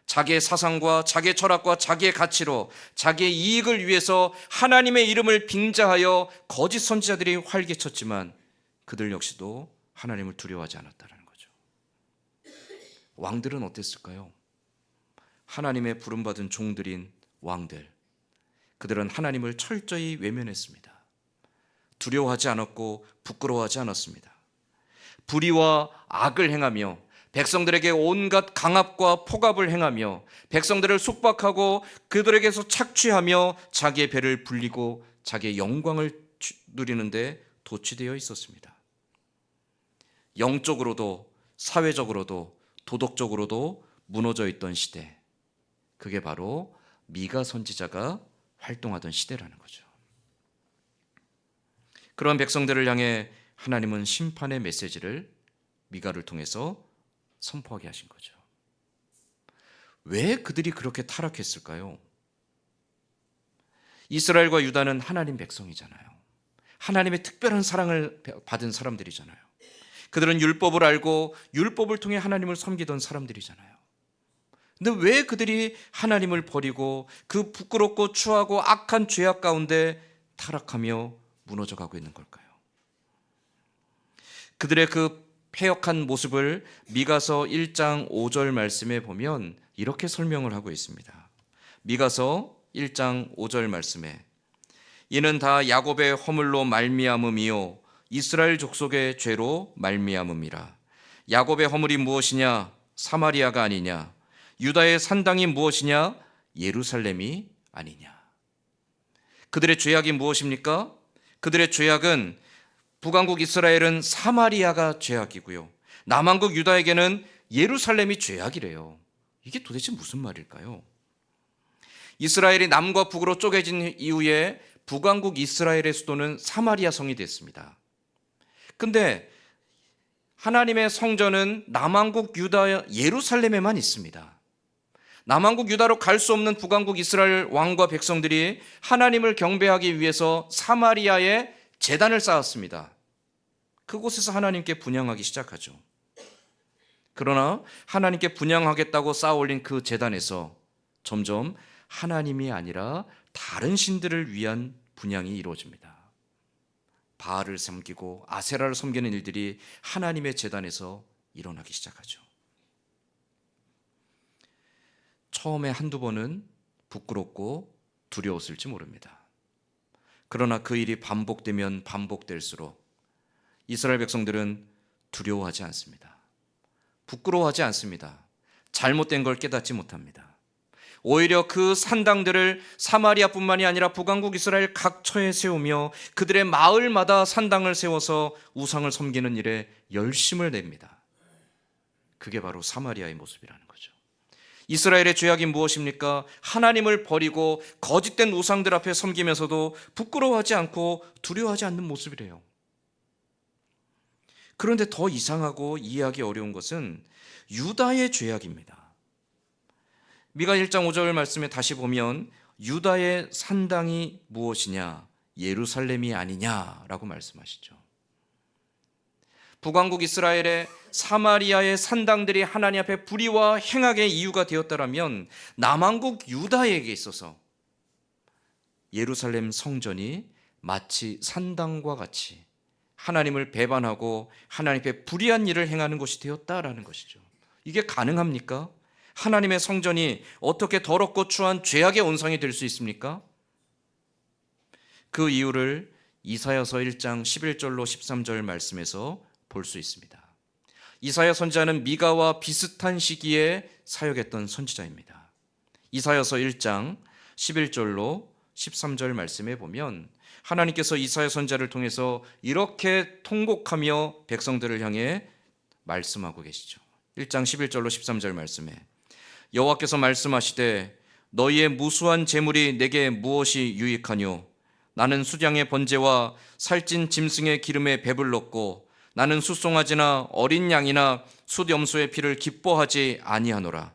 자기의 사상과 자기의 철학과 자기의 가치로 자기의 이익을 위해서 하나님의 이름을 빙자하여 거짓 선지자들이 활개쳤지만 그들 역시도 하나님을 두려워하지 않았다는 거죠. 왕들은 어땠을까요? 하나님의 부름받은 종들인 왕들, 그들은 하나님을 철저히 외면했습니다. 두려워하지 않았고 부끄러워하지 않았습니다. 불의와 악을 행하며 백성들에게 온갖 강압과 폭압을 행하며 백성들을 속박하고 그들에게서 착취하며 자기의 배를 불리고 자기의 영광을 누리는데 도취되어 있었습니다. 영적으로도 사회적으로도 도덕적으로도 무너져 있던 시대, 그게 바로 미가 선지자가 활동하던 시대라는 거죠. 그런 백성들을 향해 하나님은 심판의 메시지를 미가를 통해서 선포하게 하신 거죠. 왜 그들이 그렇게 타락했을까요? 이스라엘과 유다는 하나님 백성이잖아요. 하나님의 특별한 사랑을 받은 사람들이잖아요. 그들은 율법을 알고 율법을 통해 하나님을 섬기던 사람들이잖아요. 근데 왜 그들이 하나님을 버리고 그 부끄럽고 추하고 악한 죄악 가운데 타락하며 무너져가고 있는 걸까요? 그들의 그 패역한 모습을 미가서 1장 5절 말씀에 보면 이렇게 설명을 하고 있습니다. 미가서 1장 5절 말씀에 이는 다 야곱의 허물로 말미암음이요 이스라엘 족속의 죄로 말미암음이라. 야곱의 허물이 무엇이냐? 사마리아가 아니냐? 유다의 산당이 무엇이냐? 예루살렘이 아니냐? 그들의 죄악이 무엇입니까? 그들의 죄악은 북왕국 이스라엘은 사마리아가 죄악이고요, 남왕국 유다에게는 예루살렘이 죄악이래요. 이게 도대체 무슨 말일까요? 이스라엘이 남과 북으로 쪼개진 이후에 북왕국 이스라엘의 수도는 사마리아 성이 됐습니다. 근데 하나님의 성전은 남왕국 유다 예루살렘에만 있습니다. 남왕국 유다로 갈 수 없는 북왕국 이스라엘 왕과 백성들이 하나님을 경배하기 위해서 사마리아에 제단을 쌓았습니다. 그곳에서 하나님께 분향하기 시작하죠. 그러나 하나님께 분향하겠다고 쌓아올린 그 제단에서 점점 하나님이 아니라 다른 신들을 위한 분향이 이루어집니다. 바알을 섬기고 아세라를 섬기는 일들이 하나님의 제단에서 일어나기 시작하죠. 처음에 한두 번은 부끄럽고 두려웠을지 모릅니다. 그러나 그 일이 반복되면 반복될수록 이스라엘 백성들은 두려워하지 않습니다. 부끄러워하지 않습니다. 잘못된 걸 깨닫지 못합니다. 오히려 그 산당들을 사마리아뿐만이 아니라 북왕국 이스라엘 각처에 세우며 그들의 마을마다 산당을 세워서 우상을 섬기는 일에 열심을 냅니다. 그게 바로 사마리아의 모습이라는 거죠. 이스라엘의 죄악이 무엇입니까? 하나님을 버리고 거짓된 우상들 앞에 섬기면서도 부끄러워하지 않고 두려워하지 않는 모습이래요. 그런데 더 이상하고 이해하기 어려운 것은 유다의 죄악입니다. 미가 1장 5절 말씀에 다시 보면 유다의 산당이 무엇이냐? 예루살렘이 아니냐라고 말씀하시죠. 북왕국 이스라엘의 사마리아의 산당들이 하나님 앞에 불의와 행악의 이유가 되었다면 남왕국 유다에게 있어서 예루살렘 성전이 마치 산당과 같이 하나님을 배반하고 하나님 앞에 불의한 일을 행하는 것이 되었다라는 것이죠. 이게 가능합니까? 하나님의 성전이 어떻게 더럽고 추한 죄악의 온상이 될 수 있습니까? 그 이유를 이사야서 1장 11절로 13절 말씀에서 볼 수 있습니다. 이사야 선지자는 미가와 비슷한 시기에 사역했던 선지자입니다. 이사야서 1장 11절로 13절 말씀에 보면 하나님께서 이사야 선지자를 통해서 이렇게 통곡하며 백성들을 향해 말씀하고 계시죠. 1장 11절로 13절 말씀에 여호와께서 말씀하시되 너희의 무수한 재물이 내게 무엇이 유익하뇨? 나는 수량의 번제와 살찐 짐승의 기름에 배불렀고 나는 숫송아지나 어린 양이나 숫염소의 피를 기뻐하지 아니하노라.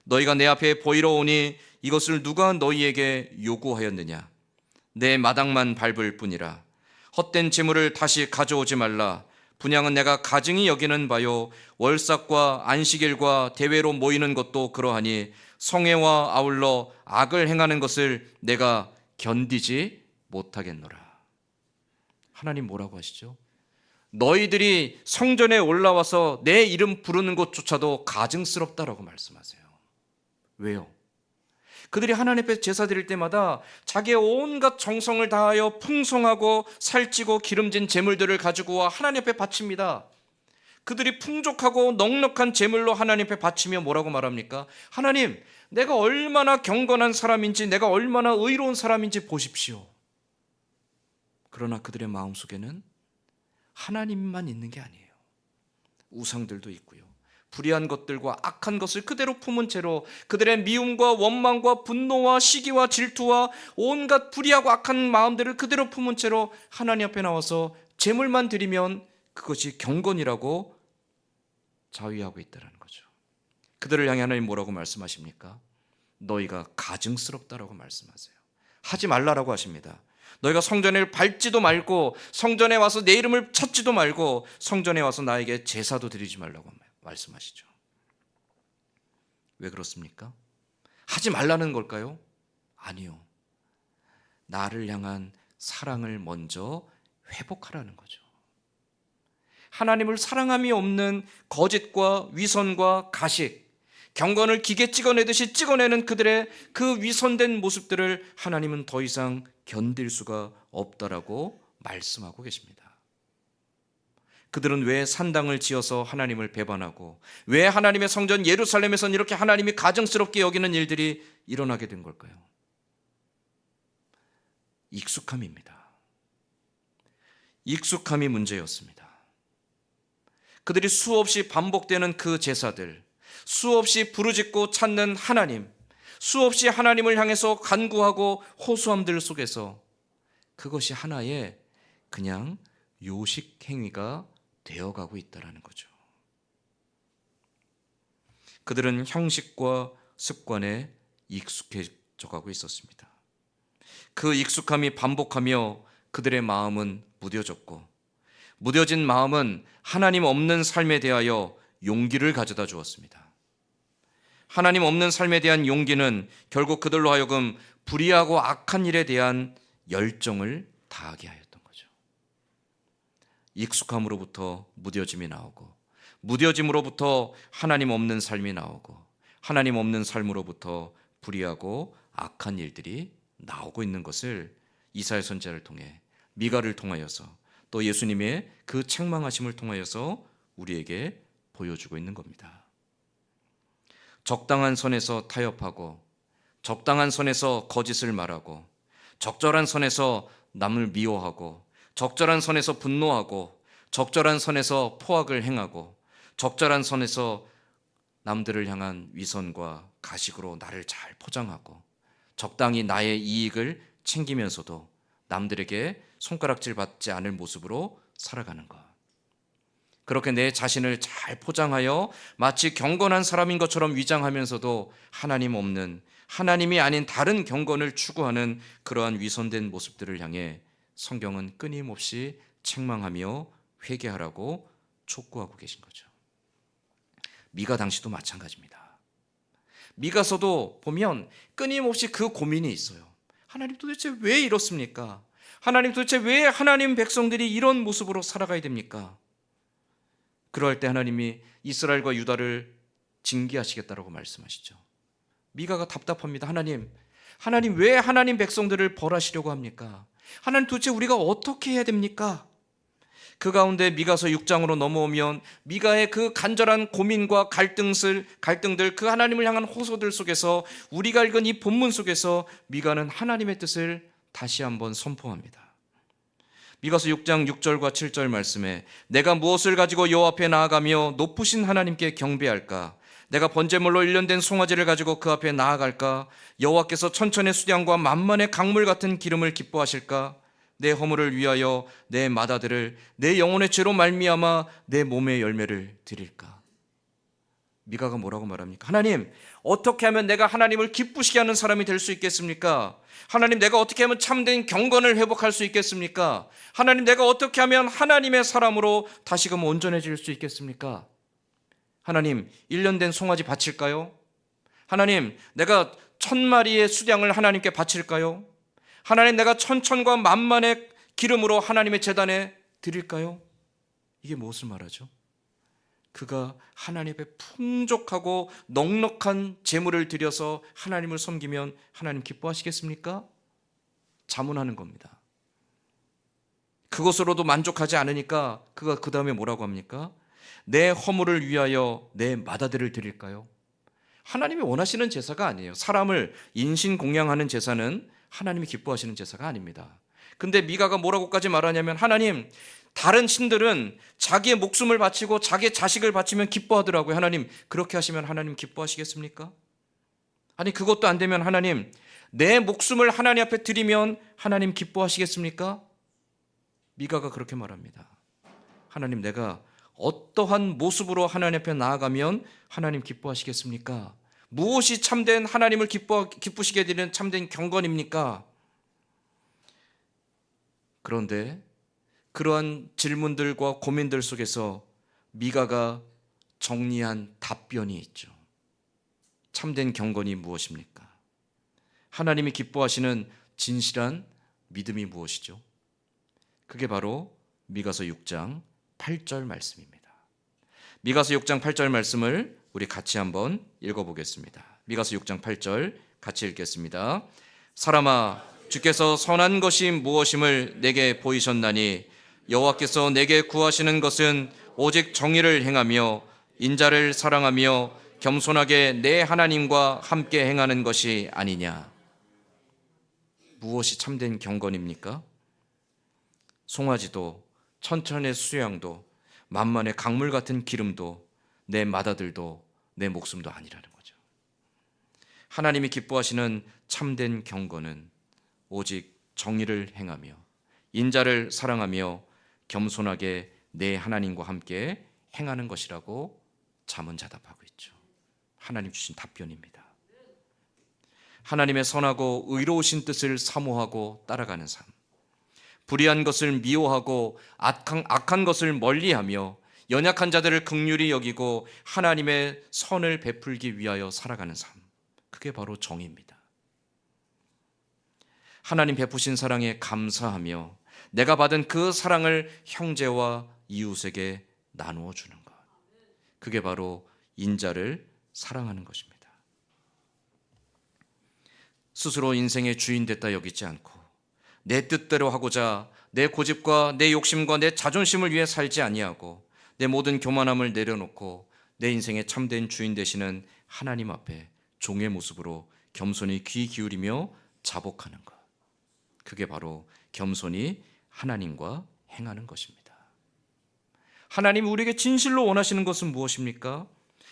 너희가 내 앞에 보이러 오니 이것을 누가 너희에게 요구하였느냐? 내 마당만 밟을 뿐이라. 헛된 재물을 다시 가져오지 말라. 분향은 내가 가증히 여기는 바요 월삭과 안식일과 대회로 모이는 것도 그러하니 성회와 아울러 악을 행하는 것을 내가 견디지 못하겠노라. 하나님 뭐라고 하시죠? 너희들이 성전에 올라와서 내 이름 부르는 것조차도 가증스럽다라고 말씀하세요. 왜요? 그들이 하나님 앞에 제사 드릴 때마다 자기의 온갖 정성을 다하여 풍성하고 살찌고 기름진 제물들을 가지고 와 하나님 앞에 바칩니다. 그들이 풍족하고 넉넉한 제물로 하나님 앞에 바치며 뭐라고 말합니까? 하나님, 내가 얼마나 경건한 사람인지, 내가 얼마나 의로운 사람인지 보십시오. 그러나 그들의 마음속에는 하나님만 있는 게 아니에요. 우상들도 있고요. 불의한 것들과 악한 것을 그대로 품은 채로 그들의 미움과 원망과 분노와 시기와 질투와 온갖 불의하고 악한 마음들을 그대로 품은 채로 하나님 앞에 나와서 제물만 드리면 그것이 경건이라고 자위하고 있다는 거죠. 그들을 향해 하나님 뭐라고 말씀하십니까? 너희가 가증스럽다라고 말씀하세요. 하지 말라라고 하십니다. 너희가 성전을 밟지도 말고 성전에 와서 내 이름을 찾지도 말고 성전에 와서 나에게 제사도 드리지 말라고 말씀하시죠. 왜 그렇습니까? 하지 말라는 걸까요? 아니요. 나를 향한 사랑을 먼저 회복하라는 거죠. 하나님을 사랑함이 없는 거짓과 위선과 가식, 경건을 기계 찍어내듯이 찍어내는 그들의 그 위선된 모습들을 하나님은 더 이상 견딜 수가 없다라고 말씀하고 계십니다. 그들은 왜 산당을 지어서 하나님을 배반하고 왜 하나님의 성전 예루살렘에서는 이렇게 하나님이 가증스럽게 여기는 일들이 일어나게 된 걸까요? 익숙함입니다. 익숙함이 문제였습니다. 그들이 수없이 반복되는 그 제사들, 수없이 부르짖고 찾는 하나님, 수없이 하나님을 향해서 간구하고 호소함들 속에서 그것이 하나의 그냥 요식 행위가 되어가고 있다는 거죠. 그들은 형식과 습관에 익숙해져 가고 있었습니다. 그 익숙함이 반복하며 그들의 마음은 무뎌졌고, 무뎌진 마음은 하나님 없는 삶에 대하여 용기를 가져다 주었습니다. 하나님 없는 삶에 대한 용기는 결국 그들로 하여금 불의하고 악한 일에 대한 열정을 다하게 하였던 거죠. 익숙함으로부터 무뎌짐이 나오고, 무뎌짐으로부터 하나님 없는 삶이 나오고, 하나님 없는 삶으로부터 불의하고 악한 일들이 나오고 있는 것을 이사야 선지자를 통해, 미가를 통하여서, 또 예수님의 그 책망하심을 통하여서 우리에게 보여주고 있는 겁니다. 적당한 선에서 타협하고, 적당한 선에서 거짓을 말하고, 적절한 선에서 남을 미워하고, 적절한 선에서 분노하고, 적절한 선에서 포악을 행하고, 적절한 선에서 남들을 향한 위선과 가식으로 나를 잘 포장하고, 적당히 나의 이익을 챙기면서도 남들에게 손가락질 받지 않을 모습으로 살아가는 것. 그렇게 내 자신을 잘 포장하여 마치 경건한 사람인 것처럼 위장하면서도 하나님 없는, 하나님이 아닌 다른 경건을 추구하는 그러한 위선된 모습들을 향해 성경은 끊임없이 책망하며 회개하라고 촉구하고 계신 거죠. 미가 당시도 마찬가지입니다. 미가서도 보면 끊임없이 그 고민이 있어요. 하나님 도대체 왜 이렇습니까? 하나님 도대체 왜 하나님 백성들이 이런 모습으로 살아가야 됩니까? 그럴 때 하나님이 이스라엘과 유다를 징계하시겠다라고 말씀하시죠. 미가가 답답합니다. 하나님 왜 하나님 백성들을 벌하시려고 합니까? 하나님 도대체 우리가 어떻게 해야 됩니까? 그 가운데 미가서 6장으로 넘어오면 미가의 그 간절한 고민과 갈등들, 그 하나님을 향한 호소들 속에서 우리가 읽은 이 본문 속에서 미가는 하나님의 뜻을 다시 한번 선포합니다. 미가서 6장 6절과 7절 말씀에 내가 무엇을 가지고 여호와 앞에 나아가며 높으신 하나님께 경배할까? 내가 번제물로 1년 된 송아지를 가지고 그 앞에 나아갈까? 여호와께서 천천의 수량과 만만의 강물 같은 기름을 기뻐하실까? 내 허물을 위하여 내 맏아들을 내 영혼의 죄로 말미암아 내 몸의 열매를 드릴까? 미가가 뭐라고 말합니까? 하나님, 어떻게 하면 내가 하나님을 기쁘시게 하는 사람이 될 수 있겠습니까? 하나님, 내가 어떻게 하면 참된 경건을 회복할 수 있겠습니까? 하나님, 내가 어떻게 하면 하나님의 사람으로 다시금 온전해질 수 있겠습니까? 하나님, 1년 된 송아지 바칠까요? 하나님, 내가 1000마리의 수량을 하나님께 바칠까요? 하나님, 내가 천천과 만만의 기름으로 하나님의 제단에 드릴까요? 이게 무엇을 말하죠? 그가 하나님 앞에 풍족하고 넉넉한 재물을 드려서 하나님을 섬기면 하나님 기뻐하시겠습니까? 자문하는 겁니다. 그것으로도 만족하지 않으니까 그가 그 다음에 뭐라고 합니까? 내 허물을 위하여 내 맏아들을 드릴까요? 하나님이 원하시는 제사가 아니에요. 사람을 인신공양하는 제사는 하나님이 기뻐하시는 제사가 아닙니다. 근데 미가가 뭐라고까지 말하냐면, 하나님, 다른 신들은 자기의 목숨을 바치고 자기의 자식을 바치면 기뻐하더라고요. 하나님, 그렇게 하시면 하나님 기뻐하시겠습니까? 아니, 그것도 안 되면 하나님, 내 목숨을 하나님 앞에 드리면 하나님 기뻐하시겠습니까? 미가가 그렇게 말합니다. 하나님, 내가 어떠한 모습으로 하나님 앞에 나아가면 하나님 기뻐하시겠습니까? 무엇이 참된 하나님을 기쁘시게 되는 참된 경건입니까? 그런데 그러한 질문들과 고민들 속에서 미가가 정리한 답변이 있죠. 참된 경건이 무엇입니까? 하나님이 기뻐하시는 진실한 믿음이 무엇이죠? 그게 바로 미가서 6장 8절 말씀입니다. 미가서 6장 8절 말씀을 우리 같이 한번 읽어보겠습니다. 미가서 6장 8절 같이 읽겠습니다. 사람아, 주께서 선한 것이 무엇임을 내게 보이셨나니 여호와께서 내게 구하시는 것은 오직 정의를 행하며 인자를 사랑하며 겸손하게 내 하나님과 함께 행하는 것이 아니냐. 무엇이 참된 경건입니까? 송아지도 천천의 수양도 만만의 강물 같은 기름도 내 맏아들도 내 목숨도 아니라는 거죠. 하나님이 기뻐하시는 참된 경건은 오직 정의를 행하며 인자를 사랑하며 겸손하게 내 하나님과 함께 행하는 것이라고 자문자답하고 있죠. 하나님 주신 답변입니다. 하나님의 선하고 의로우신 뜻을 사모하고 따라가는 삶, 불의한 것을 미워하고 악한 것을 멀리하며 연약한 자들을 긍휼히 여기고 하나님의 선을 베풀기 위하여 살아가는 삶, 그게 바로 정의입니다. 하나님 베푸신 사랑에 감사하며 내가 받은 그 사랑을 형제와 이웃에게 나누어 주는 것, 그게 바로 인자를 사랑하는 것입니다. 스스로 인생의 주인 됐다 여기지 않고 내 뜻대로 하고자 내 고집과 내 욕심과 내 자존심을 위해 살지 아니하고 내 모든 교만함을 내려놓고 내 인생의 참된 주인 되시는 하나님 앞에 종의 모습으로 겸손히 귀 기울이며 자복하는 것, 그게 바로 겸손히 하나님과 행하는 것입니다. 하나님이 우리에게 진실로 원하시는 것은 무엇입니까?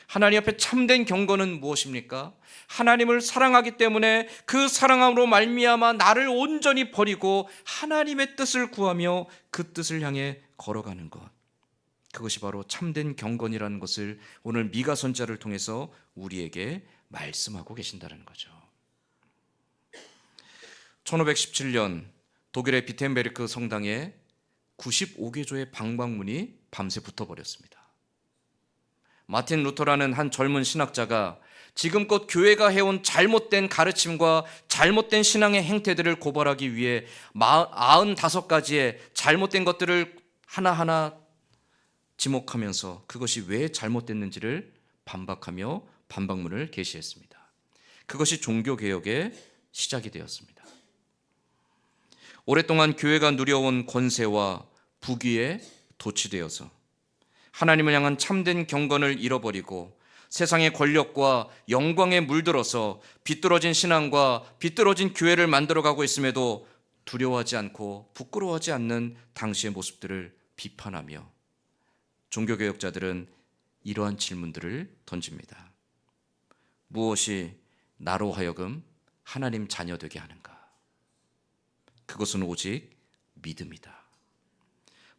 하나님 앞에 참된 경건은 무엇입니까? 하나님을 사랑하기 때문에 그 사랑함으로 말미암아 나를 온전히 버리고 하나님의 뜻을 구하며 그 뜻을 향해 걸어가는 것, 그것이 바로 참된 경건이라는 것을 오늘 미가 선자를 통해서 우리에게 말씀하고 계신다는 거죠. 1517년 독일의 비텐베르크 성당에 95개조의 방방문이 밤새 붙어버렸습니다. 마틴 루터라는 한 젊은 신학자가 지금껏 교회가 해온 잘못된 가르침과 잘못된 신앙의 행태들을 고발하기 위해 95가지의 잘못된 것들을 하나하나 지목하면서 그것이 왜 잘못됐는지를 반박하며 반박문을 게시했습니다. 그것이 종교개혁의 시작이 되었습니다. 오랫동안 교회가 누려온 권세와 부귀에 도취되어서 하나님을 향한 참된 경건을 잃어버리고 세상의 권력과 영광에 물들어서 비뚤어진 신앙과 비뚤어진 교회를 만들어가고 있음에도 두려워하지 않고 부끄러워하지 않는 당시의 모습들을 비판하며 종교개혁자들은 이러한 질문들을 던집니다. 무엇이 나로 하여금 하나님 자녀 되게 하는가? 그것은 오직 믿음이다.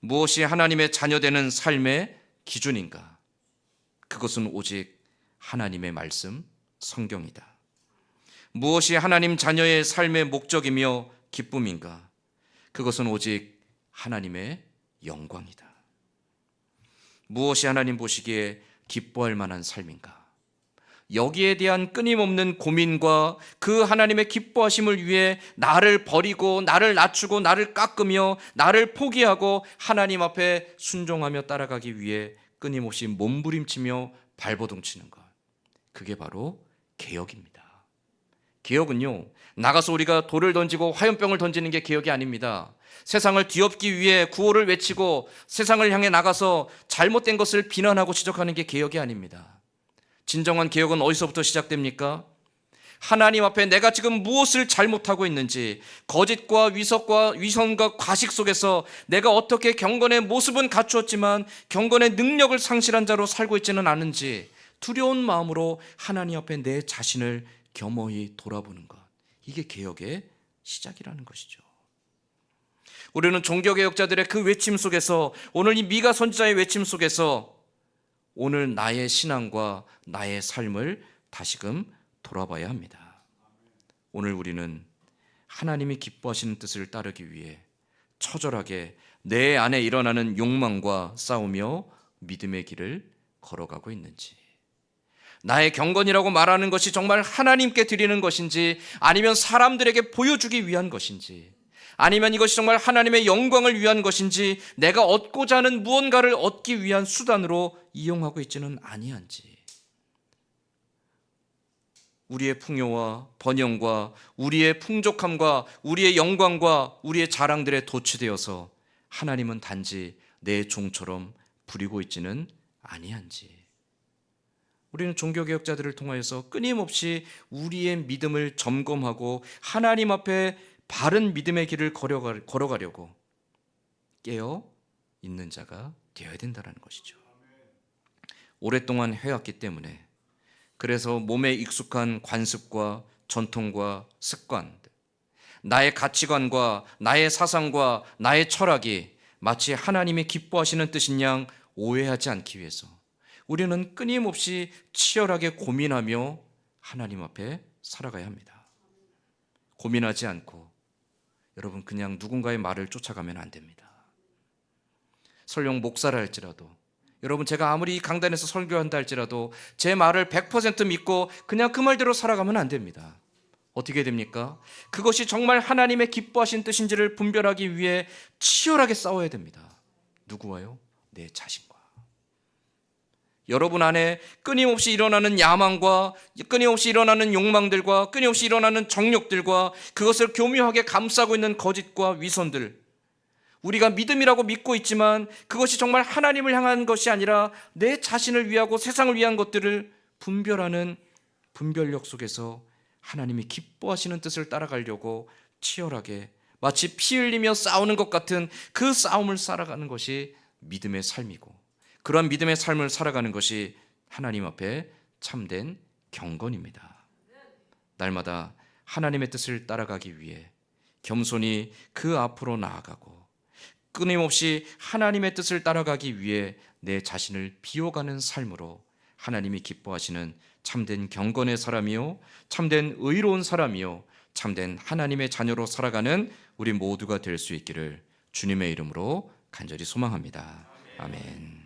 무엇이 하나님의 자녀 되는 삶의 기준인가? 그것은 오직 하나님의 말씀, 성경이다. 무엇이 하나님 자녀의 삶의 목적이며 기쁨인가? 그것은 오직 하나님의 영광이다. 무엇이 하나님 보시기에 기뻐할 만한 삶인가? 여기에 대한 끊임없는 고민과 그 하나님의 기뻐하심을 위해 나를 버리고 나를 낮추고 나를 깎으며 나를 포기하고 하나님 앞에 순종하며 따라가기 위해 끊임없이 몸부림치며 발버둥치는 것, 그게 바로 개혁입니다. 개혁은요, 나가서 우리가 돌을 던지고 화염병을 던지는 게 개혁이 아닙니다. 세상을 뒤엎기 위해 구호를 외치고 세상을 향해 나가서 잘못된 것을 비난하고 지적하는 게 개혁이 아닙니다. 진정한 개혁은 어디서부터 시작됩니까? 하나님 앞에 내가 지금 무엇을 잘못하고 있는지, 거짓과 위선과 과식 속에서 내가 어떻게 경건의 모습은 갖추었지만 경건의 능력을 상실한 자로 살고 있지는 않은지 두려운 마음으로 하나님 앞에 내 자신을 겸허히 돌아보는 것, 이게 개혁의 시작이라는 것이죠. 우리는 종교개혁자들의 그 외침 속에서, 오늘 이 미가 선지자의 외침 속에서 오늘 나의 신앙과 나의 삶을 다시금 돌아봐야 합니다. 오늘 우리는 하나님이 기뻐하시는 뜻을 따르기 위해 처절하게 내 안에 일어나는 욕망과 싸우며 믿음의 길을 걸어가고 있는지, 나의 경건이라고 말하는 것이 정말 하나님께 드리는 것인지, 아니면 사람들에게 보여주기 위한 것인지, 아니면 이것이 정말 하나님의 영광을 위한 것인지, 내가 얻고자 하는 무언가를 얻기 위한 수단으로 이용하고 있지는 아니한지, 우리의 풍요와 번영과 우리의 풍족함과 우리의 영광과 우리의 자랑들에 도취되어서 하나님은 단지 내 종처럼 부리고 있지는 아니한지, 우리는 종교개혁자들을 통하여서 끊임없이 우리의 믿음을 점검하고 하나님 앞에 바른 믿음의 길을 걸어가려고 깨어 있는 자가 되어야 된다는 것이죠. 오랫동안 해왔기 때문에, 그래서 몸에 익숙한 관습과 전통과 습관, 나의 가치관과 나의 사상과 나의 철학이 마치 하나님이 기뻐하시는 뜻인 양 오해하지 않기 위해서 우리는 끊임없이 치열하게 고민하며 하나님 앞에 살아가야 합니다. 고민하지 않고 여러분 그냥 누군가의 말을 쫓아가면 안 됩니다. 설령 목사라 할지라도, 여러분 제가 아무리 강단에서 설교한다 할지라도 제 말을 100% 믿고 그냥 그 말대로 살아가면 안 됩니다. 어떻게 됩니까? 그것이 정말 하나님의 기뻐하신 뜻인지를 분별하기 위해 치열하게 싸워야 됩니다. 누구와요? 내 자신과. 여러분 안에 끊임없이 일어나는 야망과 끊임없이 일어나는 욕망들과 끊임없이 일어나는 정욕들과 그것을 교묘하게 감싸고 있는 거짓과 위선들, 우리가 믿음이라고 믿고 있지만 그것이 정말 하나님을 향한 것이 아니라 내 자신을 위하고 세상을 위한 것들을 분별하는 분별력 속에서 하나님이 기뻐하시는 뜻을 따라가려고 치열하게 마치 피 흘리며 싸우는 것 같은 그 싸움을 살아가는 것이 믿음의 삶이고, 그러한 믿음의 삶을 살아가는 것이 하나님 앞에 참된 경건입니다. 날마다 하나님의 뜻을 따라가기 위해 겸손히 그 앞으로 나아가고 끊임없이 하나님의 뜻을 따라가기 위해 내 자신을 비워가는 삶으로 하나님이 기뻐하시는 참된 경건의 사람이요, 참된 의로운 사람이요, 참된 하나님의 자녀로 살아가는 우리 모두가 될 수 있기를 주님의 이름으로 간절히 소망합니다. 아멘.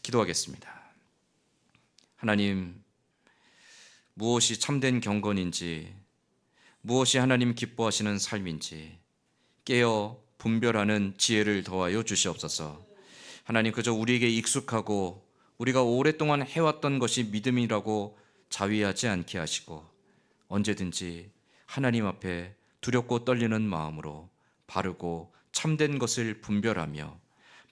기도하겠습니다. 하나님, 무엇이 참된 경건인지, 무엇이 하나님 기뻐하시는 삶인지 깨어 분별하는 지혜를 더하여 주시옵소서. 하나님, 그저 우리에게 익숙하고 우리가 오랫동안 해왔던 것이 믿음이라고 자위하지 않게 하시고 언제든지 하나님 앞에 두렵고 떨리는 마음으로 바르고 참된 것을 분별하며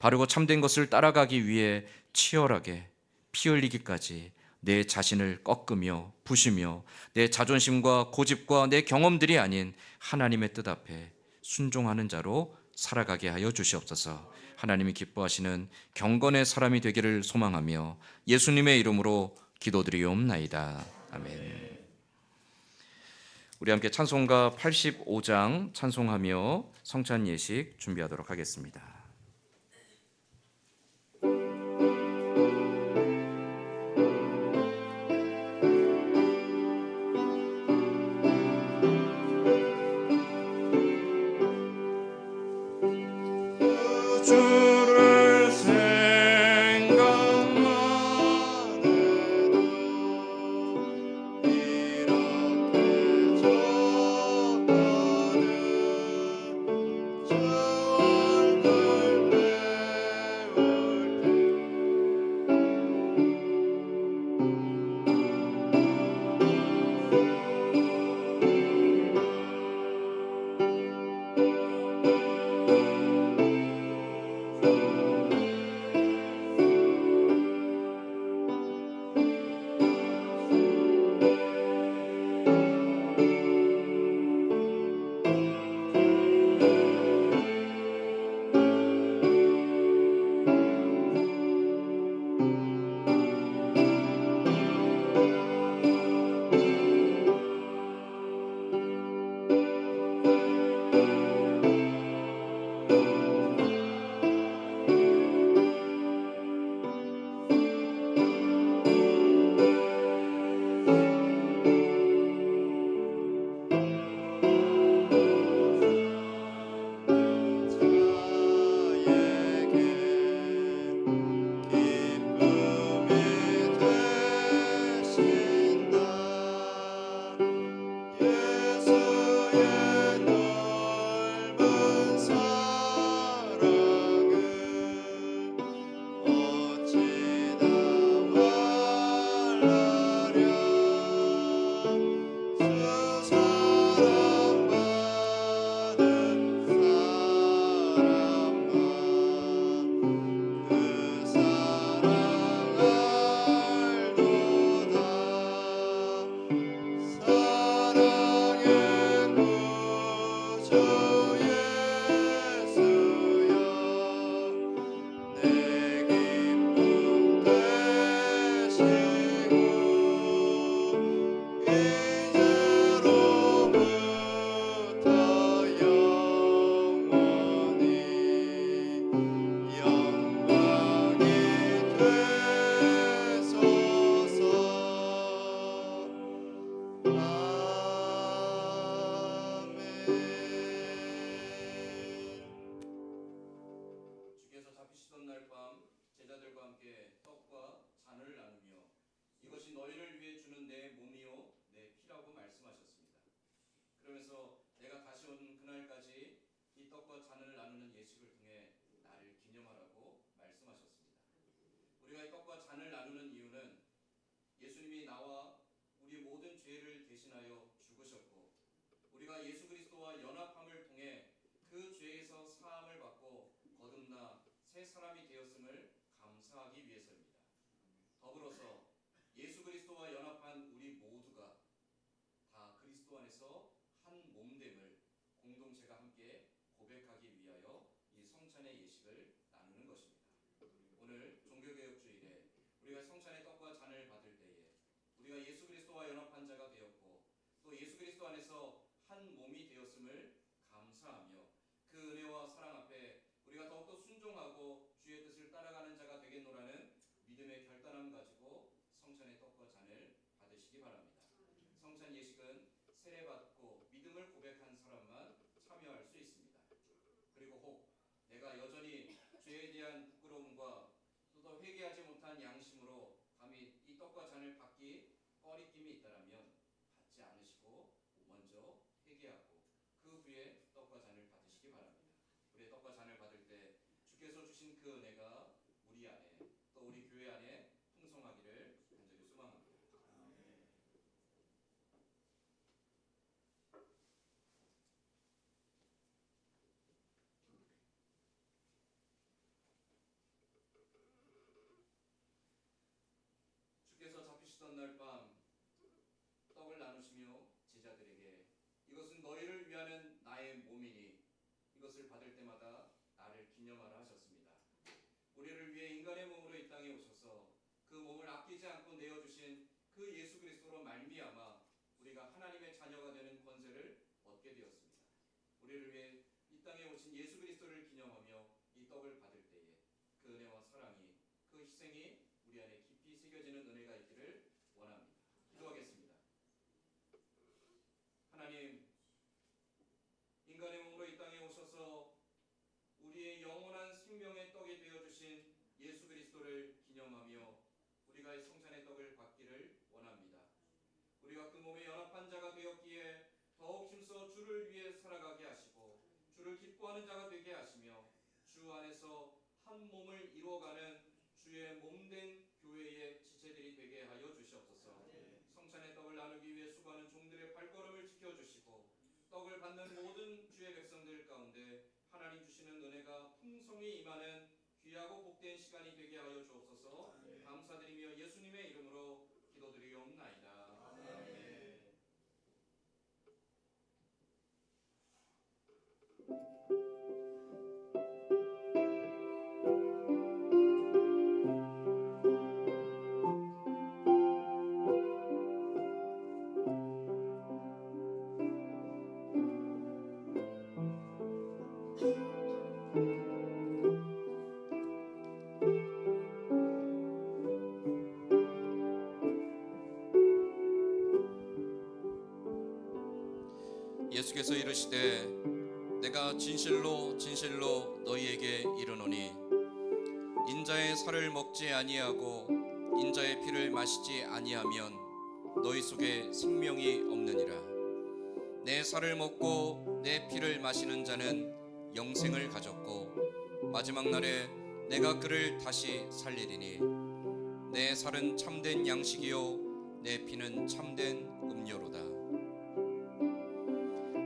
바르고 참된 것을 따라가기 위해 치열하게 피 흘리기까지 내 자신을 꺾으며 부시며 내 자존심과 고집과 내 경험들이 아닌 하나님의 뜻 앞에 순종하는 자로 살아가게 하여 주시옵소서. 하나님이 기뻐하시는 경건의 사람이 되기를 소망하며 예수님의 이름으로 기도드리옵나이다. 아멘. 우리 함께 찬송가 85장 찬송하며 성찬 예식 준비하도록 하겠습니다. 주를 생각만 해도 함께 떡과 잔을 나누며 이것이 너희를 위해 주는 내 몸이요 내 피라고 말씀하셨습니다. 그러면서 내가 다시 오는 그날까지 이 떡과 잔을 나누는 예식을 통해 나를 기념하라고 말씀하셨습니다. 우리가 이 떡과 잔을 나누는 이유는 예수님이 나와 우리 모든 죄를 대신하여 죽으셨고 우리가 예수 그리스도와 연합함을 통해 그 죄에서 사함을 받고 거듭나 새 사람이 되었음을 감사하기 위해서입니다. 더불어서 예수 그리스도와 연합한 우리 모두가 다 그리스도 안에서 한 몸됨을 공동체가 함께 고백하기 위하여 이 성찬의 예식을 나누는 것입니다. 오늘 종교개혁주일에 우리가 성찬의 떡과 잔을 받을 때에 우리가 예수 그리스도와 연합한 자가 되었고 또 예수 그리스도 안에서 한 몸이 되었음을 감사하며 그 은혜와 사랑 앞에 우리가 더욱더 순종하고 주의 뜻을 따라가는 자가 되겠노라는 믿음의 결단함 가지고 성찬의 떡과 잔을 받으시기 바랍니다. 성찬 예식은 세례받고 믿음을 고백한 사람만 참여할 수 있습니다. 그리고 혹 내가 여전히 죄에 대한 부끄러움과 또 더 회개하지 못한 양심으로 감히 이 떡과 잔을 받기 꺼리낌이 있다라면 받지 않으시고 먼저 회개하고 그 후에 떡과 잔을 받으시기 바랍니다. 우리의 떡과 잔을 받을 때 주께서 주신 그 은혜가 우리 안에 또 우리 교회 안에 풍성하기를 간절히 소망합니다. 주께서 잡히시던 날 밤 떡을 나누시며 제자들에게 이것은 너희를 위하는 나의 몸이니 이것을 받을 때마다 나를 기념하라 하셨습니다. 우리를 위해 인간의 몸으로 이 땅에 오셔서 그 몸을 아끼지 않고 내어주신 그 예수 그리스도로 말미암아 우리가 하나님의 자녀가 되는 권세를 얻게 되었습니다. 우리를 위해 이 땅에 오신 예수 그리스도를 기념하며 이 떡을 받을 때에 그 은혜와 사랑이 그 희생이 우리 안에 깊이 새겨지는 은혜가 있기를 원합니다. 기도하겠습니다. 하나님, 인간의 몸으로 이 땅에 오셔서 우리의 영원한 생명의 떡이 되어주신 예수 그리스도를 기념하며 우리가 이 성찬의 떡을 받기를 원합니다. 우리가 그 몸에 연합한 자가 되었기에 더욱 힘써 주를 위해 살아가게 하시고 주를 기뻐하는 자가 되게 하시며 주 안에서 한 몸을 이루어가는 주의 몸된 교회의 지체들이 되게 하여 주시옵소서. 성찬의 떡을 나누기 위해 수고하는 종들의 발걸음을 지켜주시고 떡을 받는 모든 주의 백성들 가운데 하나님 주시는 은혜가 풍성히 임하는 귀하고 복된 시간이 되게 하여 주옵소서. 감사드리며 예수님의 이름으로 기도드리옵나이다. 아멘. 예수께서 이르시되 내가 진실로 진실로 너희에게 이르노니 인자의 살을 먹지 아니하고 인자의 피를 마시지 아니하면 너희 속에 생명이 없느니라. 내 살을 먹고 내 피를 마시는 자는 영생을 가졌고 마지막 날에 내가 그를 다시 살리리니 내 살은 참된 양식이요 내 피는 참된 음료로다.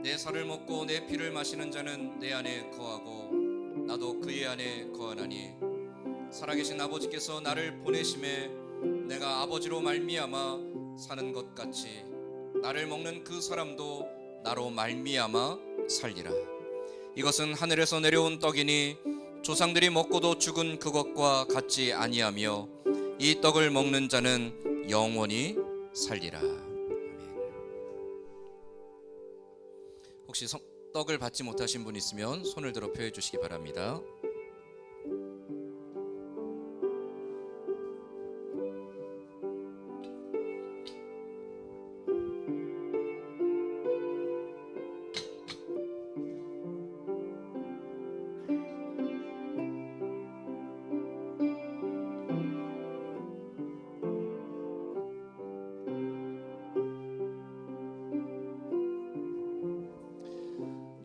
내 살을 먹고 내 피를 마시는 자는 내 안에 거하고 나도 그의 안에 거하나니 살아계신 아버지께서 나를 보내심에 내가 아버지로 말미암아 사는 것 같이 나를 먹는 그 사람도 나로 말미암아 살리라. 이것은 하늘에서 내려온 떡이니 조상들이 먹고도 죽은 그것과 같지 아니하며 이 떡을 먹는 자는 영원히 살리라. 혹시 떡을 받지 못하신 분 있으면 손을 들어 표해 주시기 바랍니다.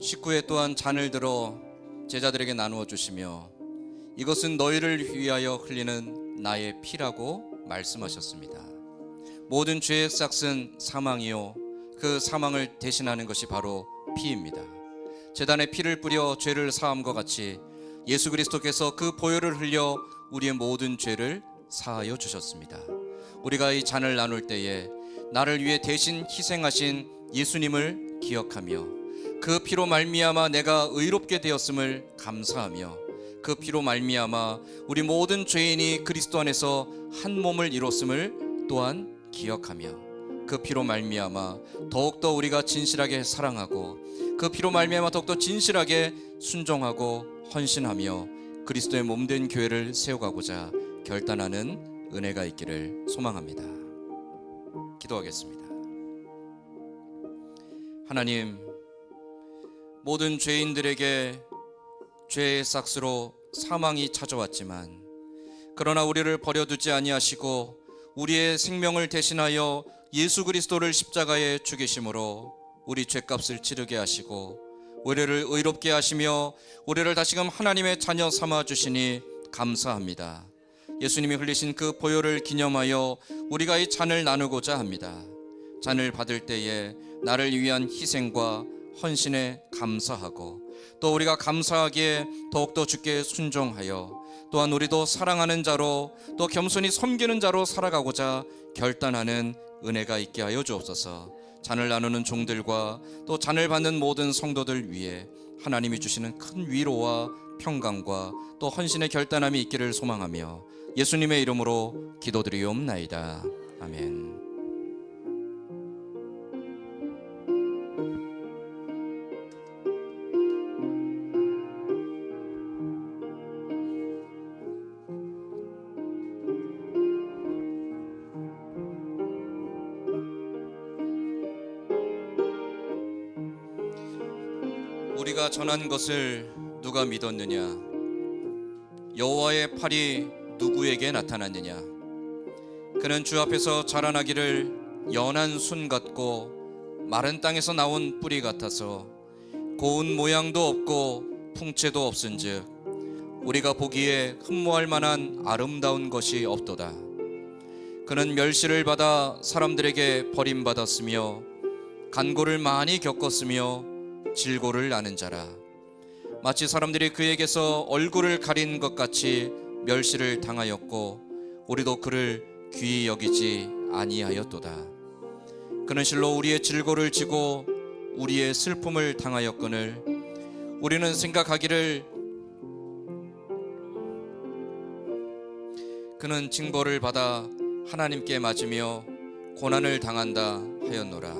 19회 또한 잔을 들어 제자들에게 나누어 주시며 이것은 너희를 위하여 흘리는 나의 피라고 말씀하셨습니다. 모든 죄의 싹은 사망이요 그 사망을 대신하는 것이 바로 피입니다. 제단에 피를 뿌려 죄를 사함과 같이 예수 그리스도께서 그 보혈을 흘려 우리의 모든 죄를 사하여 주셨습니다. 우리가 이 잔을 나눌 때에 나를 위해 대신 희생하신 예수님을 기억하며 그 피로 말미암아 내가 의롭게 되었음을 감사하며 그 피로 말미암아 우리 모든 죄인이 그리스도 안에서 한 몸을 이뤘음을 또한 기억하며 그 피로 말미암아 더욱더 우리가 진실하게 사랑하고 그 피로 말미암아 더욱더 진실하게 순종하고 헌신하며 그리스도의 몸된 교회를 세워가고자 결단하는 은혜가 있기를 소망합니다. 기도하겠습니다. 하나님, 모든 죄인들에게 죄의 싹스로 사망이 찾아왔지만 그러나 우리를 버려두지 아니하시고 우리의 생명을 대신하여 예수 그리스도를 십자가에 죽이심으로 우리 죄값을 치르게 하시고 우리를 의롭게 하시며 우리를 다시금 하나님의 자녀 삼아 주시니 감사합니다. 예수님이 흘리신 그 보혈을 기념하여 우리가 이 잔을 나누고자 합니다. 잔을 받을 때에 나를 위한 희생과 헌신에 감사하고 또 우리가 감사하기에 더욱더 주께 순종하여 또한 우리도 사랑하는 자로 또 겸손히 섬기는 자로 살아가고자 결단하는 은혜가 있게 하여 주옵소서. 잔을 나누는 종들과 또 잔을 받는 모든 성도들 위해 하나님이 주시는 큰 위로와 평강과 또 헌신의 결단함이 있기를 소망하며 예수님의 이름으로 기도드리옵나이다. 아멘. 우리가 전한 것을 누가 믿었느냐? 여호와의 팔이 누구에게 나타났느냐? 그는 주 앞에서 자라나기를 연한 순 같고 마른 땅에서 나온 뿌리 같아서 고운 모양도 없고 풍채도 없은즉 우리가 보기에 흠모할 만한 아름다운 것이 없도다. 그는 멸시를 받아 사람들에게 버림받았으며 간고를 많이 겪었으며 질고를 아는 자라. 마치 사람들이 그에게서 얼굴을 가린 것 같이 멸시를 당하였고 우리도 그를 귀히 여기지 아니하였도다. 그는 실로 우리의 질고를 지고 우리의 슬픔을 당하였거늘 우리는 생각하기를 그는 징벌을 받아 하나님께 맞으며 고난을 당한다 하였노라.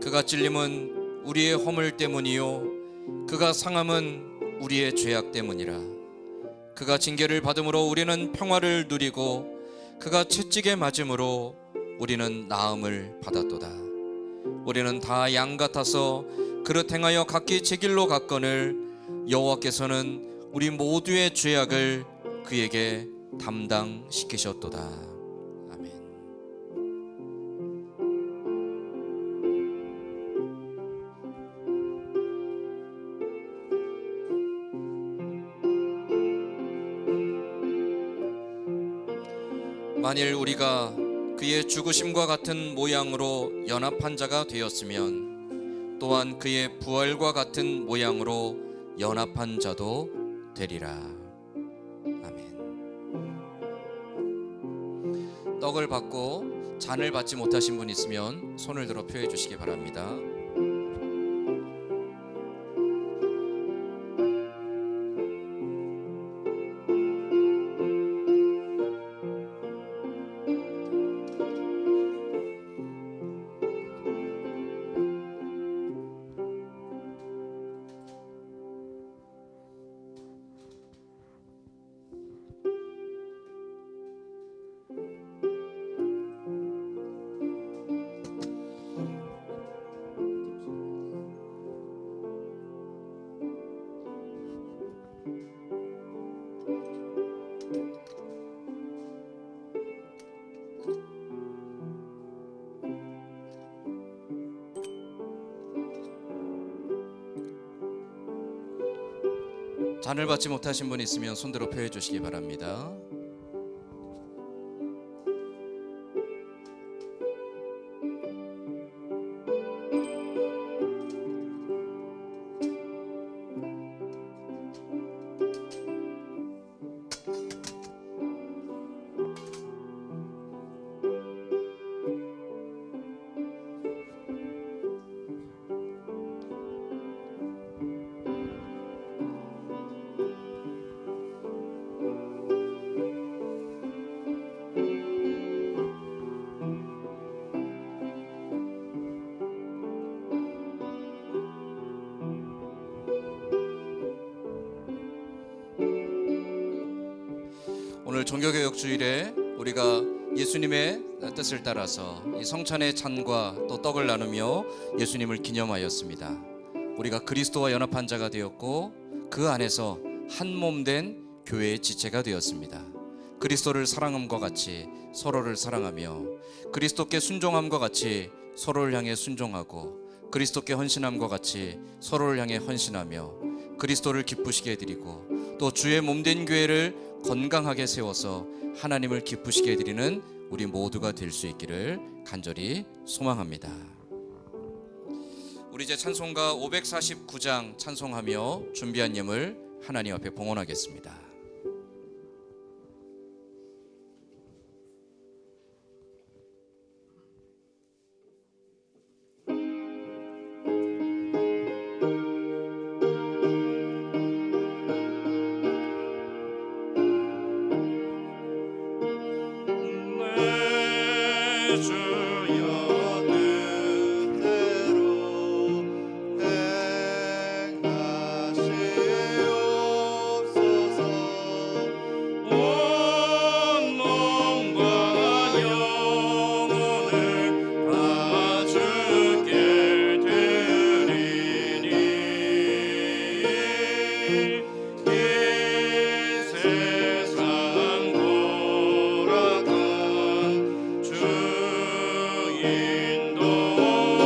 그가 찔림은 우리의 허물 때문이요 그가 상함은 우리의 죄악 때문이라. 그가 징계를 받음으로 우리는 평화를 누리고 그가 채찍에 맞음으로 우리는 나음을 받았도다. 우리는 다 양 같아서 그릇 행하여 각기 제 길로 갔거늘 여호와께서는 우리 모두의 죄악을 그에게 담당시키셨도다. 만일 우리가 그의 죽으심과 같은 모양으로 연합한 자가 되었으면 또한 그의 부활과 같은 모양으로 연합한 자도 되리라. 아멘. 떡을 받고 잔을 받지 못하신 분 있으면 손을 들어 표해 주시기 바랍니다. 잔을 받지 못하신 분 있으면 손들어 표해 주시기 바랍니다. 오늘 종교개혁 주일에 우리가 예수님의 뜻을 따라서 이 성찬의 잔과 또 떡을 나누며 예수님을 기념하였습니다. 우리가 그리스도와 연합한 자가 되었고 그 안에서 한 몸 된 교회의 지체가 되었습니다. 그리스도를 사랑함과 같이 서로를 사랑하며 그리스도께 순종함과 같이 서로를 향해 순종하고 그리스도께 헌신함과 같이 서로를 향해 헌신하며 그리스도를 기쁘시게 해드리고 또 주의 몸된 교회를 건강하게 세워서 하나님을 기쁘시게 해드리는 우리 모두가 될 수 있기를 간절히 소망합니다. 우리 이제 찬송가 549장 찬송하며 준비한 예물 하나님 앞에 봉헌하겠습니다. 주여 뜻대로 행하시옵소서. 온 몸과 영혼을 다 주께 드리니 이 세상 고락은 주 인도하시고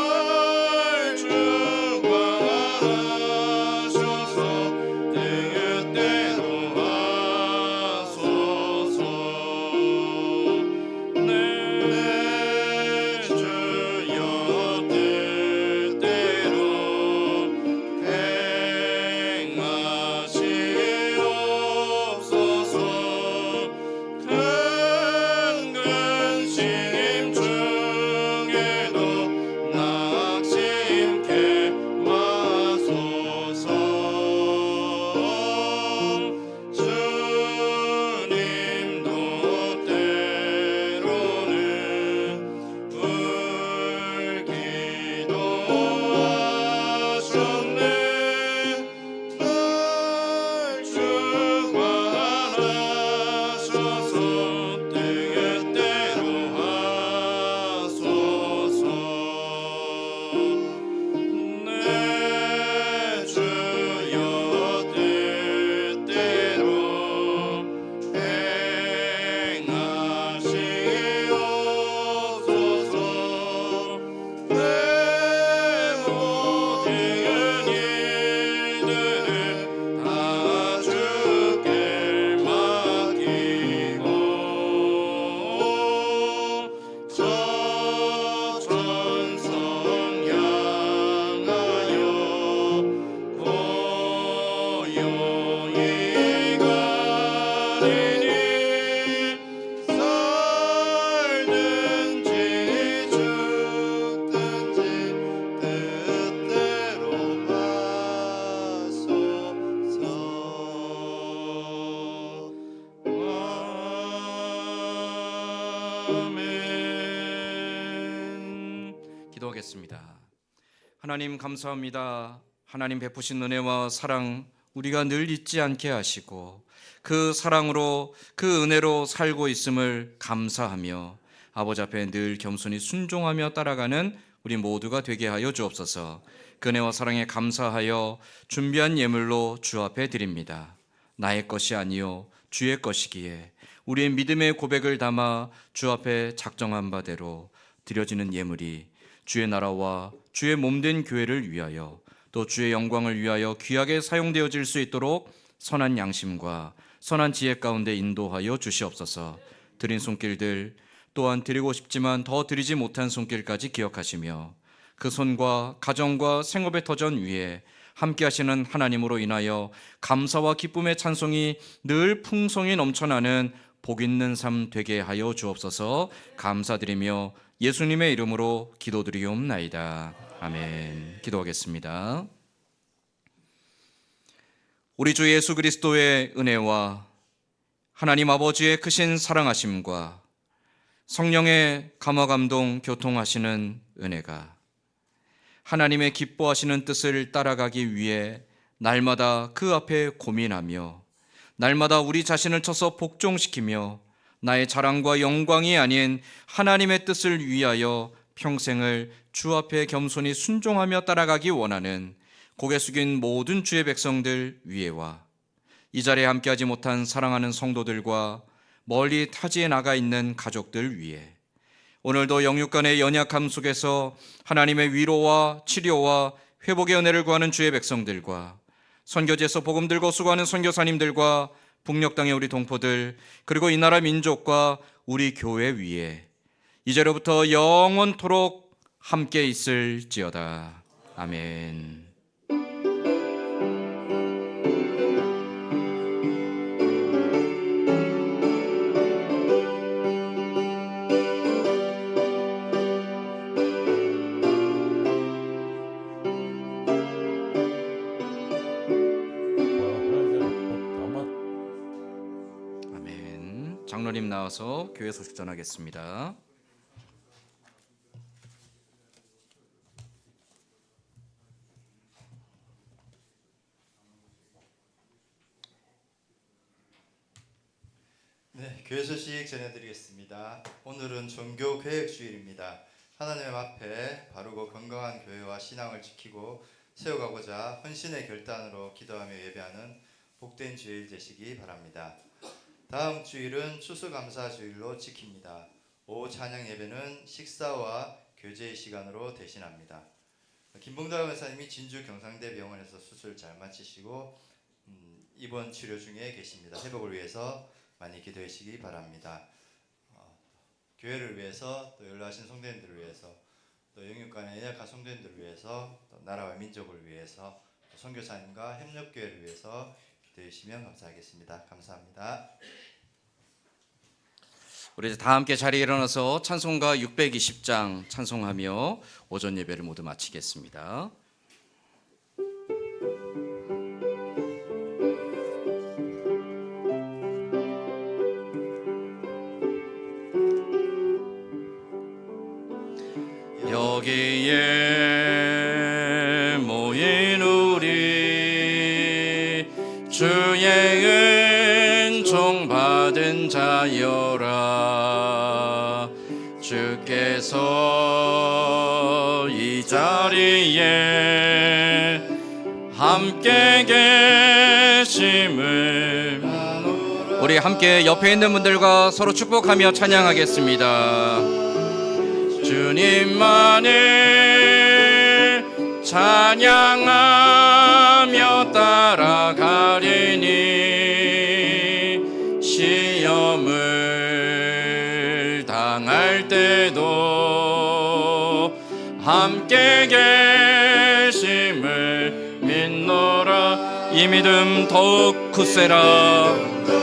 날 주관하셔서 뜻대로 하소서. 내 주여 뜻대로 행하시옵소서. 큰 근심 중에도 낙심케 마소서. 주님도 때로는 울기도 하셨네. 날 주관하셔서 뜻대로 하소서. 내 주여 뜻대로 행하시옵소서. 내 모든 일들을 다 주께 맡기고 저 천성 향하여 고요히 가리니 살든지 죽든지 뜻대로 하소서. 아멘. 기도하겠습니다. 하나님 감사합니다. 하나님 베푸신 은혜와 사랑 우리가 늘 잊지 않게 하시고 그 사랑으로 그 은혜로 살고 있음을 감사하며 아버지 앞에 늘 겸손히 순종하며 따라가는 우리 모두가 되게 하여 주옵소서. 그 은혜와 사랑에 감사하여 준비한 예물로 주 앞에 드립니다. 나의 것이 아니요 주의 것이기에 우리의 믿음의 고백을 담아 주 앞에 작정한 바대로 드려지는 예물이 주의 나라와 주의 몸된 교회를 위하여 또 주의 영광을 위하여 귀하게 사용되어질 수 있도록 선한 양심과 선한 지혜 가운데 인도하여 주시옵소서. 드린 손길들 또한 드리고 싶지만 더 드리지 못한 손길까지 기억하시며 그 손과 가정과 생업의 터전 위에 함께 하시는 하나님으로 인하여 감사와 기쁨의 찬송이 늘 풍성히 넘쳐나는 복 있는 삶 되게 하여 주옵소서. 감사드리며 예수님의 이름으로 기도드리옵나이다. 아멘. 기도하겠습니다. 우리 주 예수 그리스도의 은혜와 하나님 아버지의 크신 사랑하심과 성령의 감화감동 교통하시는 은혜가 하나님의 기뻐하시는 뜻을 따라가기 위해 날마다 그 앞에 고민하며 날마다 우리 자신을 쳐서 복종시키며 나의 자랑과 영광이 아닌 하나님의 뜻을 위하여 평생을 주 앞에 겸손히 순종하며 따라가기 원하는 고개 숙인 모든 주의 백성들 위에와 이 자리에 함께하지 못한 사랑하는 성도들과 멀리 타지에 나가 있는 가족들 위에 오늘도 영육간의 연약함 속에서 하나님의 위로와 치료와 회복의 은혜를 구하는 주의 백성들과 선교지에서 복음 들고 수고하는 선교사님들과 북녘 땅의 우리 동포들 그리고 이 나라 민족과 우리 교회 위에 이제로부터 영원토록 함께 있을지어다. 아멘. 장로님 나와서 교회 소식 전하겠습니다. 네, 교회 소식 전해드리겠습니다. 오늘은 종교개혁주일입니다. 하나님 앞에 바르고 건강한 교회와 신앙을 지키고 세워가고자 헌신의 결단으로 기도하며 예배하는 복된 주일 되시기 바랍니다. 다음 주일은 추수감사주일로 지킵니다. 오후 찬양 예배는 식사와 교제의 시간으로 대신합니다. 김봉달 원사님이 진주 경상대 병원에서 수술 잘 마치시고 입원 치료 중에 계십니다. 회복을 위해서 많이 기도해 주시기 바랍니다. 교회를 위해서 또 연로하신 성도님들을 위해서 또 영육간의 연약한 성도님들을 위해서 또 나라와 민족을 위해서 또 선교사님과 협력교회를 위해서 기도해 주시면 감사하겠습니다. 감사합니다. 우리 이제 다 함께 자리에 일어나서 찬송가 620장 찬송하며 오전 예배를 모두 마치겠습니다. 여기에 모인 우리 주의 은총 받은 자여라. 주께서 이 자리에 함께 계심을 우리 함께 옆에 있는 분들과 서로 축복하며 찬양하겠습니다. 주님만을 찬양하며 따라가리니 시험을 당할 때도 함께 계심을 믿노라. 이 믿음 더욱 굳세라.